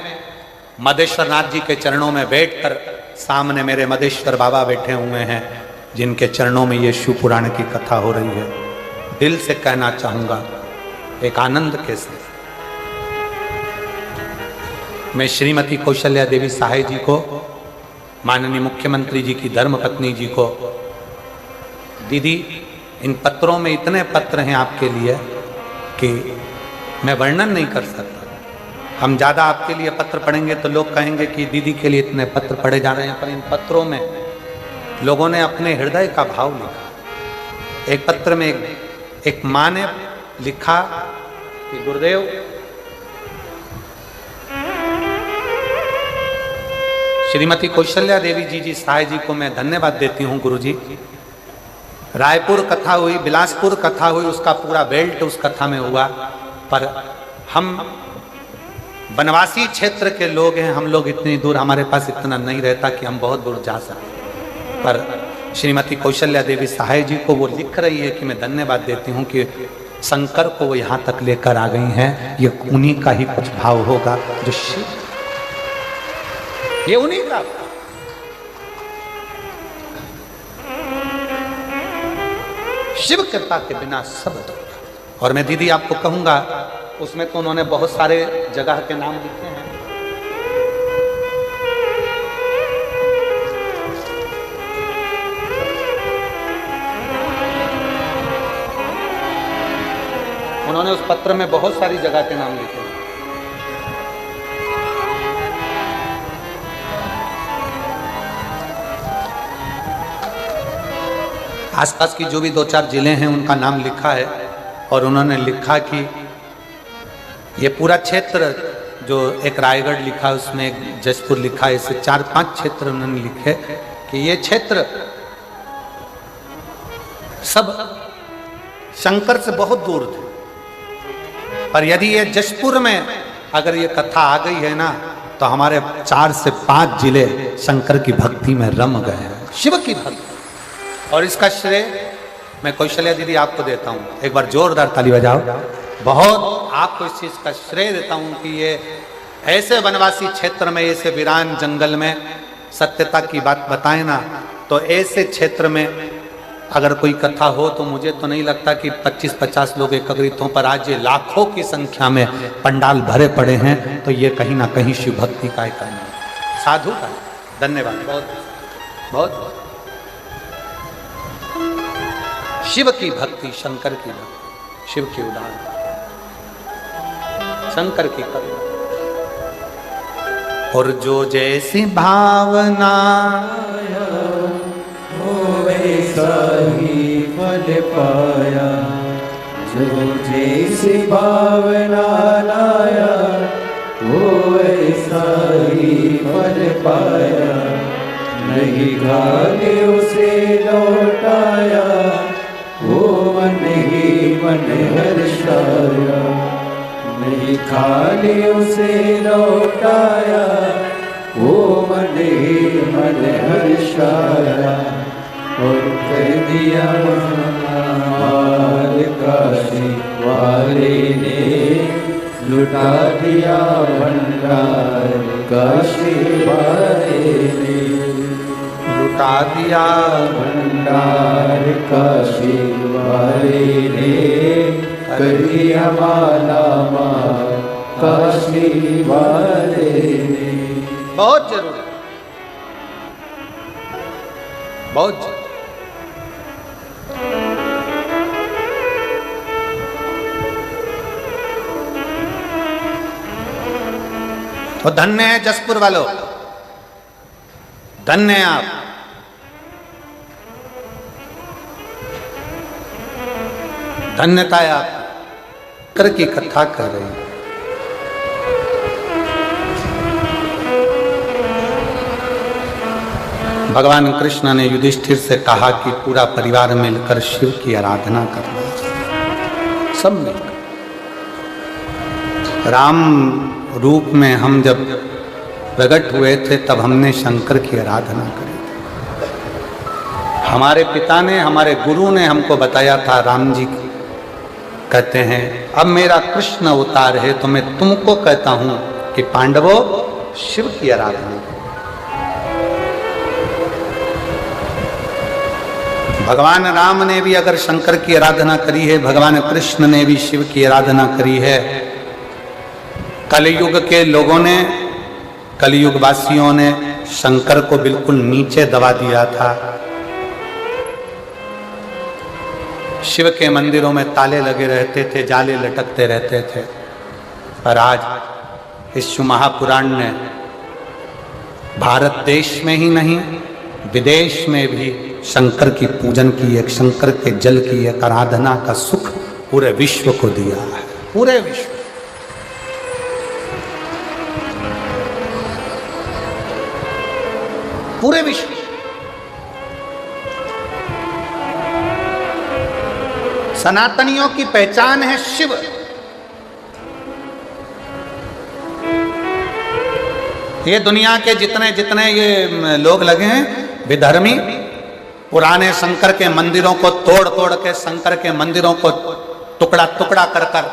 मदेश्वर नाथ जी के चरणों में बैठकर, सामने मेरे मदेश्वर बाबा बैठे हुए हैं जिनके चरणों में ये शिव पुराण की कथा हो रही है, दिल से कहना चाहूंगा एक आनंद के साथ, मैं श्रीमती कौशल्या देवी सहाय जी को, माननीय मुख्यमंत्री जी की धर्मपत्नी जी को, दीदी इन पत्रों में इतने पत्र हैं आपके लिए कि मैं वर्णन नहीं कर सकता। हम ज़्यादा आपके लिए पत्र पढ़ेंगे तो लोग कहेंगे कि दीदी के लिए इतने पत्र पढ़े जा रहे हैं, पर इन पत्रों में लोगों ने अपने हृदय का भाव लिखा। एक पत्र में एक माँ ने लिखा कि गुरुदेव, श्रीमती कौशल्या देवी जी सहाय जी को मैं धन्यवाद देती हूँ गुरुजी। रायपुर कथा हुई, बिलासपुर कथा हुई, उसका पूरा बेल्ट उस कथा में हुआ, पर हम वनवासी क्षेत्र के लोग हैं, हम लोग इतनी दूर, हमारे पास इतना नहीं रहता कि हम बहुत दूर जा सकें। पर श्रीमती कौशल्या देवी सहाय जी को वो लिख रही है कि मैं धन्यवाद देती हूँ कि शंकर को वो यहाँ तक लेकर आ गई हैं। ये उन्हीं का ही कुछ भाव होगा जो शिव, ये उन्हीं का। शिव कृपा के बिना सब धोखा। और मैं दीदी आपको कहूंगा, उसमें तो उन्होंने बहुत सारे जगह के नाम लिखे हैं। उन्होंने उस पत्र में बहुत सारी जगह के नाम लिखे हैं। आसपास की जो भी 2-4 जिले हैं उनका नाम लिखा है, और उन्होंने लिखा कि ये पूरा क्षेत्र, जो एक रायगढ़ लिखा है, उसमें एक जसपुर लिखा है, ऐसे 4-5 क्षेत्र उन्होंने लिखे कि ये क्षेत्र सब शंकर से बहुत दूर थे, पर यदि ये जसपुर में अगर ये कथा आ गई है ना, तो हमारे 4 से 5 जिले शंकर की भक्ति में रम गए हैं, शिव की भक्ति। और इसका श्रेय मैं कौशल्या दीदी आपको देता हूँ, एक बार जोरदार ताली बजाओ। बहुत आपको इस चीज का श्रेय देता हूँ कि ये ऐसे वनवासी क्षेत्र में, ऐसे वीरान जंगल में सत्यता की बात बताए ना, तो ऐसे क्षेत्र में अगर कोई कथा हो तो मुझे तो नहीं लगता कि 25-50 लोग एकत्रित हों, पर आज ये लाखों की संख्या में पंडाल भरे पड़े हैं, तो ये कहीं ना कहीं शिव भक्ति का एक साधु का। धन्यवाद, बहुत बहुत। शिव की भक्ति, शंकर की भक्ति, शिव की उदाहरण, शंकर की करुणा। और जो जैसी भावना वो वैसा ही फल पाया, जो जैसी भावना लाया वो वैसा ही फल पाया। नहीं घाटे उसे लौटाया, वो मन ही मन हर्षाया। नहीं खाली उसे लौटाया, वो मन ही मन हर्षाया। और कर दिया माल काशी वाले ने, लुटा दिया भंडार काशी वाले ने। लुटा दिया भंडार काशी वाले ने, कर दिया माला माल काशी वाले ने। बहुत जरूरी, बहुत जरूरी। तो धन्य है जसपुर वालों, धन्य है आप। धन्यता है आप, कर की कथा कर रही है। भगवान कृष्ण ने युधिष्ठिर से कहा कि पूरा परिवार मिलकर शिव की आराधना करना चाहिए, सब मिलकर। राम रूप में हम जब प्रकट हुए थे तब हमने शंकर की आराधना करी थी। हमारे पिता ने, हमारे गुरु ने हमको बताया था, राम जी कहते हैं अब मेरा कृष्ण अवतार है तो मैं तुमको कहता हूं कि पांडवों शिव की आराधना करो। भगवान राम ने भी अगर शंकर की आराधना करी है, भगवान कृष्ण ने भी शिव की आराधना करी है। कलयुग के लोगों ने, कलयुग वासियों ने शंकर को बिल्कुल नीचे दबा दिया था। शिव के मंदिरों में ताले लगे रहते थे, जाले लटकते रहते थे। पर आज इस महापुराण ने भारत देश में ही नहीं विदेश में भी शंकर की पूजन की, एक शंकर के जल की एक आराधना का सुख पूरे विश्व को दिया है, पूरे विश्व। पूरे विश्व। सनातनियों की पहचान है शिव। ये दुनिया के जितने जितने ये लोग लगे हैं विधर्मी, पुराने शंकर के मंदिरों को तोड़ तोड़ के शंकर के मंदिरों को टुकड़ा टुकड़ा कर कर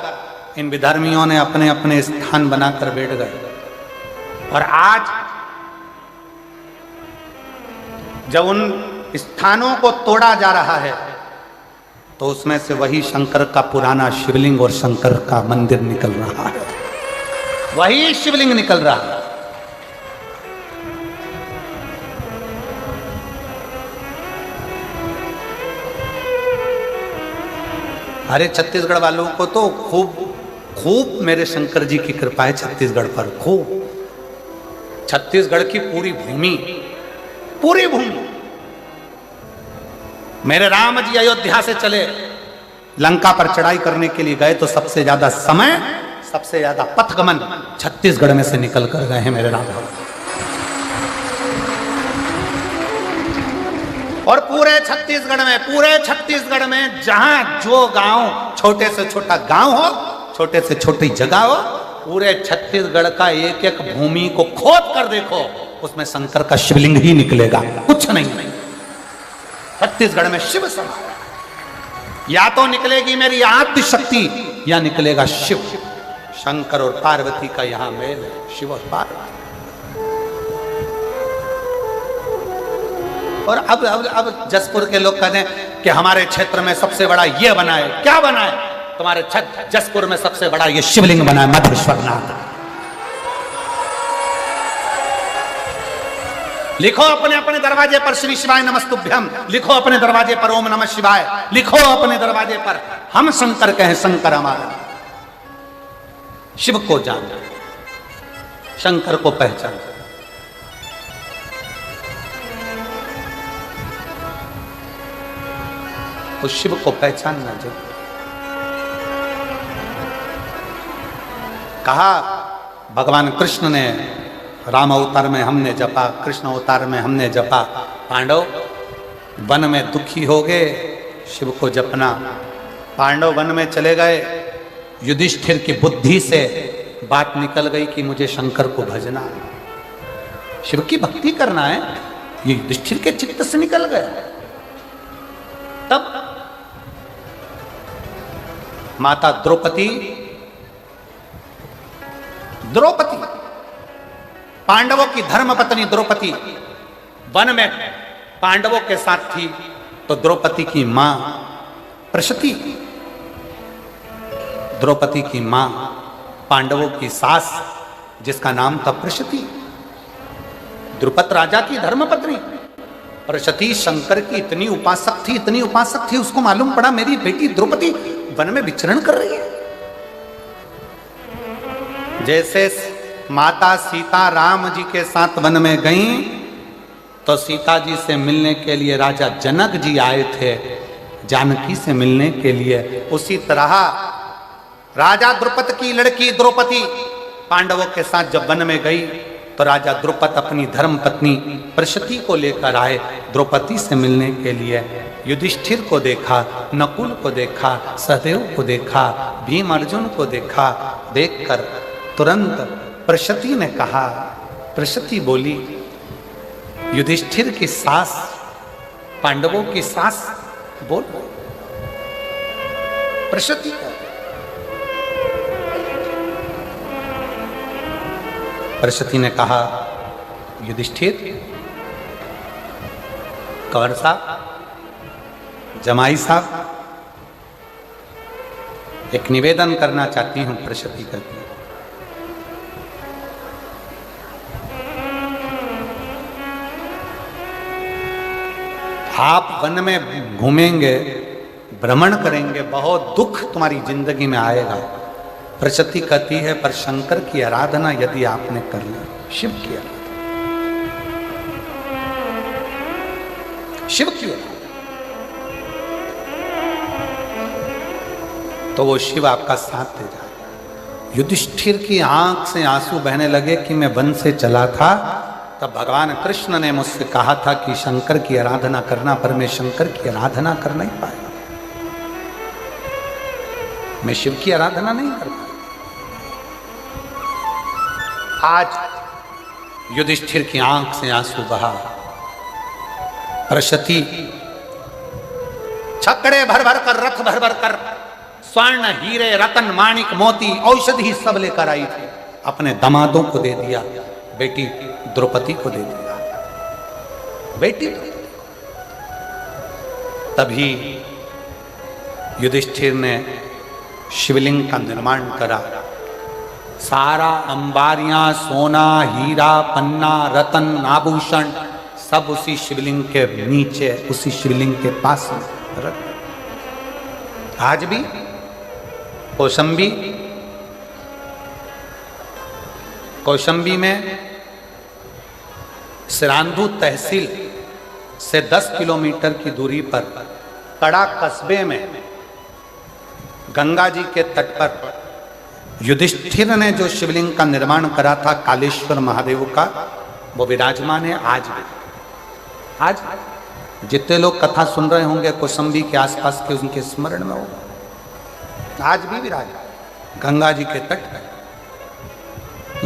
इन विधर्मियों ने अपने अपने स्थान बनाकर बैठ गए। और आज जब उन स्थानों को तोड़ा जा रहा है तो उसमें से वही शंकर का पुराना शिवलिंग और शंकर का मंदिर निकल रहा है, वही शिवलिंग निकल रहा है। अरे छत्तीसगढ़ वालों को तो खूब खूब मेरे शंकर जी की कृपा है छत्तीसगढ़ पर, खूब। छत्तीसगढ़ की पूरी भूमि, पूरी भूमि। मेरे राम जी अयोध्या से चले, लंका पर चढ़ाई करने के लिए गए तो सबसे ज्यादा समय, सबसे ज्यादा पथगमन छत्तीसगढ़ में से निकल कर गए हैं मेरे राम। और पूरे छत्तीसगढ़ में जहां जो गांव, छोटे से छोटा गांव हो, छोटे से छोटी जगह हो, पूरे छत्तीसगढ़ का एक एक भूमि को खोद कर देखो, उसमें शंकर का शिवलिंग ही निकलेगा, कुछ नहीं। छत्तीसगढ़ में शिव समाया, या तो निकलेगी मेरी आद्य शक्ति या निकलेगा शिव। शंकर और पार्वती का यहां मेल है, शिव और पार्वती। और अब जसपुर के लोग कहते हैं कि हमारे क्षेत्र में सबसे बड़ा ये बना है। क्या बना है? तुम्हारे जसपुर में सबसे बड़ा ये शिवलिंग बना है, मधुश्वरनाथ। लिखो अपने अपने दरवाजे पर श्री शिवाय नमस्तुभ्यम, लिखो अपने दरवाजे पर ओम नमः शिवाय, लिखो अपने दरवाजे पर हम शंकर कहें, शंकर हमारा। शिव को जान, शंकर को पहचान। उस शिव को पहचानना जो कहा भगवान कृष्ण ने, राम अवतार में हमने जपा, कृष्ण अवतार में हमने जपा। पांडव वन में दुखी हो गए, शिव को जपना। पांडव वन में चले गए, युधिष्ठिर की बुद्धि से बात निकल गई कि मुझे शंकर को भजना है, शिव की भक्ति करना है। ये युधिष्ठिर के चित्त से निकल गया। तब माता द्रौपदी पांडवों की धर्मपत्नी द्रौपदी वन में पांडवों के साथ थी, तो द्रौपदी की मां प्रशति, द्रौपदी की मां पांडवों की सास जिसका नाम था प्रशति, द्रुपद राजा की धर्मपत्नी प्रशति शंकर की इतनी उपासक थी, इतनी उपासक थी, उसको मालूम पड़ा मेरी बेटी द्रौपदी वन में विचरण कर रही है। जैसे माता सीता राम जी के साथ वन में गईं, तो सीता जी से मिलने के लिए राजा जनक जी आए थे, जानकी से मिलने के लिए। उसी तरह राजा द्रुपद की लड़की द्रौपदी पांडवों के साथ जब वन में गई तो राजा द्रुपद अपनी धर्म पत्नी प्रशती को लेकर आए। द्रौपदी से मिलने के लिए युधिष्ठिर को देखा, नकुल को देखा, सहदेव को देखा, भीम अर्जुन को देखा। देखकर तुरंत प्रशती ने कहा, प्रशती बोली, युधिष्ठिर की सास, पांडवों की सास बोल। प्रशती प्रशती ने कहा, युधिष्ठिर, कंवर साहब, जमाई साहब, एक निवेदन करना चाहती हूं। प्रशती कहती है, आप वन में घूमेंगे, भ्रमण करेंगे, बहुत दुख तुम्हारी जिंदगी में आएगा। प्रशती कहती है, पर शंकर की आराधना यदि आपने कर ली, शिव की आराधना, शिव की आराधना, तो वो शिव आपका साथ दे जाएगा। युधिष्ठिर की आंख से आंसू बहने लगे कि मैं वन से चला था, तब भगवान कृष्ण ने मुझसे कहा था कि शंकर की आराधना करना, पर मैं शंकर की आराधना कर नहीं पाया, मैं शिव की आराधना नहीं कर पाया। आज युधिष्ठिर की आंख से आंसू बहा। प्रशती छकड़े भर भर कर, रथ भर भर कर, स्वर्ण, हीरे, रतन, माणिक, मोती, औषधि सब लेकर आई थी। अपने दामादों को दे दिया, बेटी द्रौपदी को दे दिया, बेटी। तभी युधिष्ठिर ने शिवलिंग का निर्माण करा। सारा अंबारियां, सोना, हीरा, पन्ना, रतन, आभूषण सब उसी शिवलिंग के नीचे, उसी शिवलिंग के पास रख। आज भी कौशंबी में सिरांधु तहसील से 10 किलोमीटर की दूरी पर कड़ा कस्बे में गंगा जी के तट पर युधिष्ठिर ने जो शिवलिंग का निर्माण करा था कालेश्वर महादेव का, वो विराजमान है आज भी। आज जितने लोग कथा सुन रहे होंगे कौशंबी के आसपास के, उनके स्मरण में होगा, आज भी विराज गंगा जी के तट पर।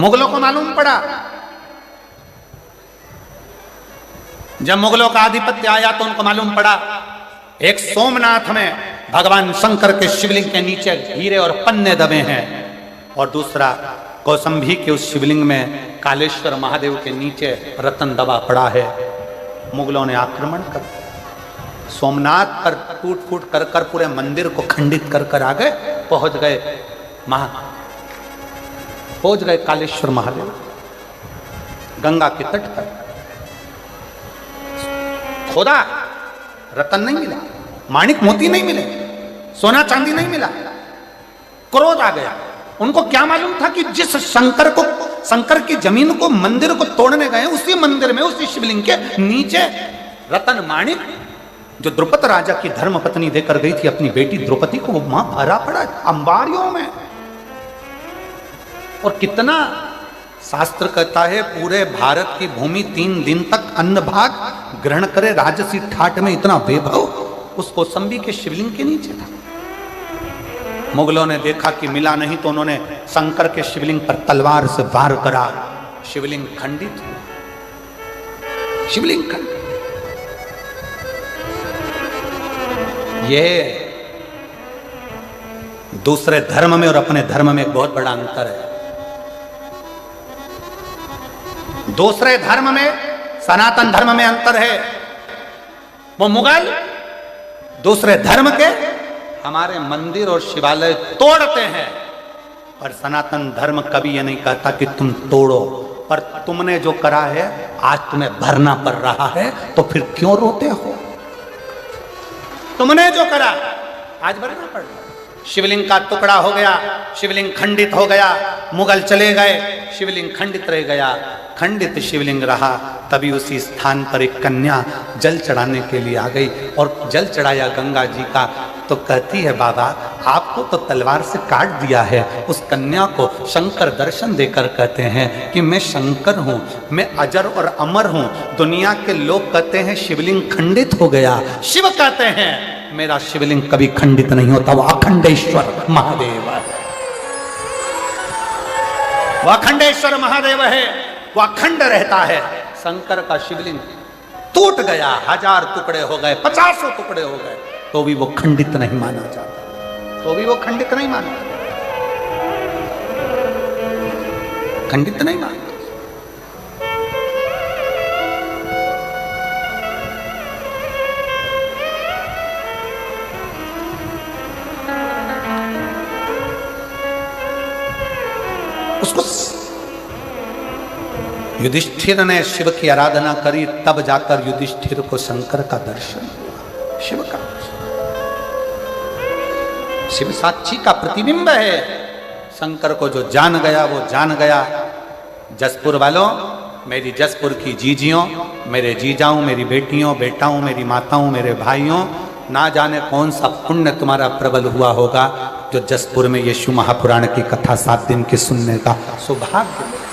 मुगलों को मालूम पड़ा, जब मुगलों का आधिपत्य आया तो उनको मालूम पड़ा एक सोमनाथ में भगवान शंकर के शिवलिंग के नीचे हीरे और पन्ने दबे हैं, और दूसरा कौशंबी के उस शिवलिंग में कालेश्वर महादेव के नीचे रतन दबा पड़ा है। मुगलों ने आक्रमण कर सोमनाथ पर टूट फूट कर कर पूरे मंदिर को खंडित कर कर आ गए, पहुंच गए कालेश्वर महादेव गंगा के तट पर। खोदा, रतन नहीं मिला, माणिक मोती नहीं मिले, सोना चांदी नहीं मिला। क्रोध आ गया। उनको क्या मालूम था कि जिस शंकर की जमीन को, मंदिर को तोड़ने गए, उसी मंदिर में, उसी शिवलिंग के नीचे रतन माणिक जो द्रुपद राजा की धर्म पत्नी देकर गई थी अपनी बेटी द्रौपदी को, वो मां भरा पड़ा अंबारियों में। और कितना शास्त्र कहता है, पूरे भारत की भूमि 3 दिन तक अन्न भाग ग्रहण करे राजसी ठाट में, इतना वैभव उस कौशंबी के शिवलिंग के नीचे था। मुगलों ने देखा कि मिला नहीं तो उन्होंने शंकर के शिवलिंग पर तलवार से वार करा, शिवलिंग खंडित हुआ, शिवलिंग खंडित। यह दूसरे धर्म में और अपने धर्म में एक बहुत बड़ा अंतर है। दूसरे धर्म में, सनातन धर्म में अंतर है। वो मुगल दूसरे धर्म के हमारे मंदिर और शिवालय तोड़ते हैं, पर सनातन धर्म कभी ये नहीं कहता कि तुम तोड़ो, पर तुमने जो करा है आज तुम्हें भरना पड़ रहा है, तो फिर क्यों रोते हो? तुमने जो करा आज भरना पड़ रहा है। शिवलिंग का टुकड़ा हो गया, शिवलिंग खंडित हो गया, मुगल चले गए, शिवलिंग खंडित रह गया। खंडित शिवलिंग रहा, तभी उसी स्थान पर एक कन्या जल चढ़ाने के लिए आ गई और जल चढ़ाया गंगा जी का। तो कहती है बाबा आपको तो तलवार से काट दिया है। उस कन्या को शंकर दर्शन देकर कहते हैं कि मैं शंकर हूँ, मैं अजर और अमर हूँ। दुनिया के लोग कहते हैं शिवलिंग खंडित हो गया, शिव कहते हैं मेरा शिवलिंग कभी खंडित नहीं होता, वो अखंडेश्वर महादेव है, वो अखंडेश्वर महादेव है, वो अखंड रहता है। शंकर का शिवलिंग टूट गया, 1000 टुकड़े हो गए, 50 टुकड़े हो गए, तो भी वो खंडित नहीं माना जाता, तो भी वो खंडित नहीं माना, खंडित नहीं माना। उसको युधिष्ठिर ने शिव की आराधना करी, तब जाकर युधिष्ठिर को शंकर का दर्शन हुआ, शिव का दर्शन। शिव साक्षी का प्रतिबिंब है। शंकर को जो जान गया वो जान गया। जसपुर वालों, मेरी जसपुर की जीजियों, मेरे जीजाओं, मेरी बेटियों, बेटाओं, मेरी माताओं, मेरे भाइयों, ना जाने कौन सा पुण्य तुम्हारा प्रबल हुआ होगा जो जसपुर में यीशु महापुराण की कथा 7 दिन की सुनने का सौभाग्य।